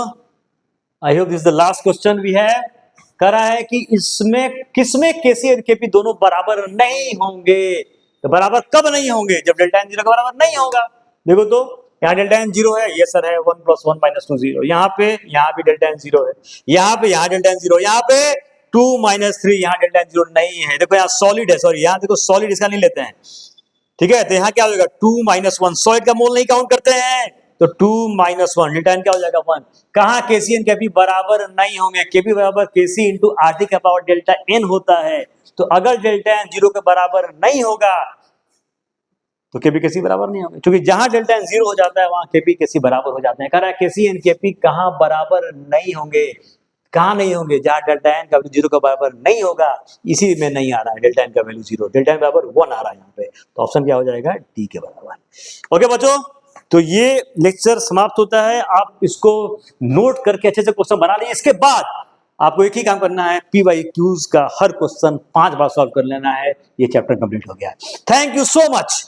Speaker 1: I hope this is the last question we have. कह रहा है कि इसमें किसमें केसी और केपी दोनों बराबर नहीं होंगे, तो बराबर कब नहीं होंगे, जब डेल्टा एन 0 के बराबर नहीं होगा। देखो तो यहाँ डेल्टा एन 0 है, ये सर है 1 + 1 - 2 0, यहाँ भी डेल्टा एन 0 है, यहाँ डेल्टा एन 0, यहाँ पे 2 - 3, यहाँ डेल्टा एन 0 नहीं है। देखो यहाँ सॉलिड है, सॉरी यहाँ देखो सॉलिड, इसका नहीं लेते हैं, ठीक है। तो यहाँ क्या होगा, 2 - 1, सॉलिड का मोल नहीं काउंट करते हैं, तो 2 - 1 डेल्टा एन क्या हो जाएगा 1। कहाँ केसी एंड केपी बराबर नहीं होंगे, केपी बराबर केसी इंटू RT का पावर डेल्टा एन होता है। तो अगर डेल्टा एन 0 के बराबर नहीं होगा तो केपी केसी बराबर नहीं होंगे, क्योंकि जहां डेल्टा एन 0 हो जाता है वहां केपी केसी बराबर हो जाते हैं। कह रहा है केसी एंड केपी कहां बराबर नहीं होंगे, कहां नहीं होंगे, जहां डेल्टा एन का वैल्यू 0 के बराबर नहीं होगा, इसी में नहीं आ रहा है डेल्टा एन का वैल्यू 0, डेल्टा एन बराबर 1 आ रहा है यहाँ पे, तो ऑप्शन क्या हो जाएगा, डी के बराबर। ओके बच्चों, तो ये लेक्चर समाप्त होता है। आप इसको नोट करके अच्छे से क्वेश्चन बना लीजिए। इसके बाद आपको एक ही काम करना है, PYQs का हर क्वेश्चन 5 बार सॉल्व कर लेना है। ये चैप्टर कंप्लीट हो गया है। Thank you so much.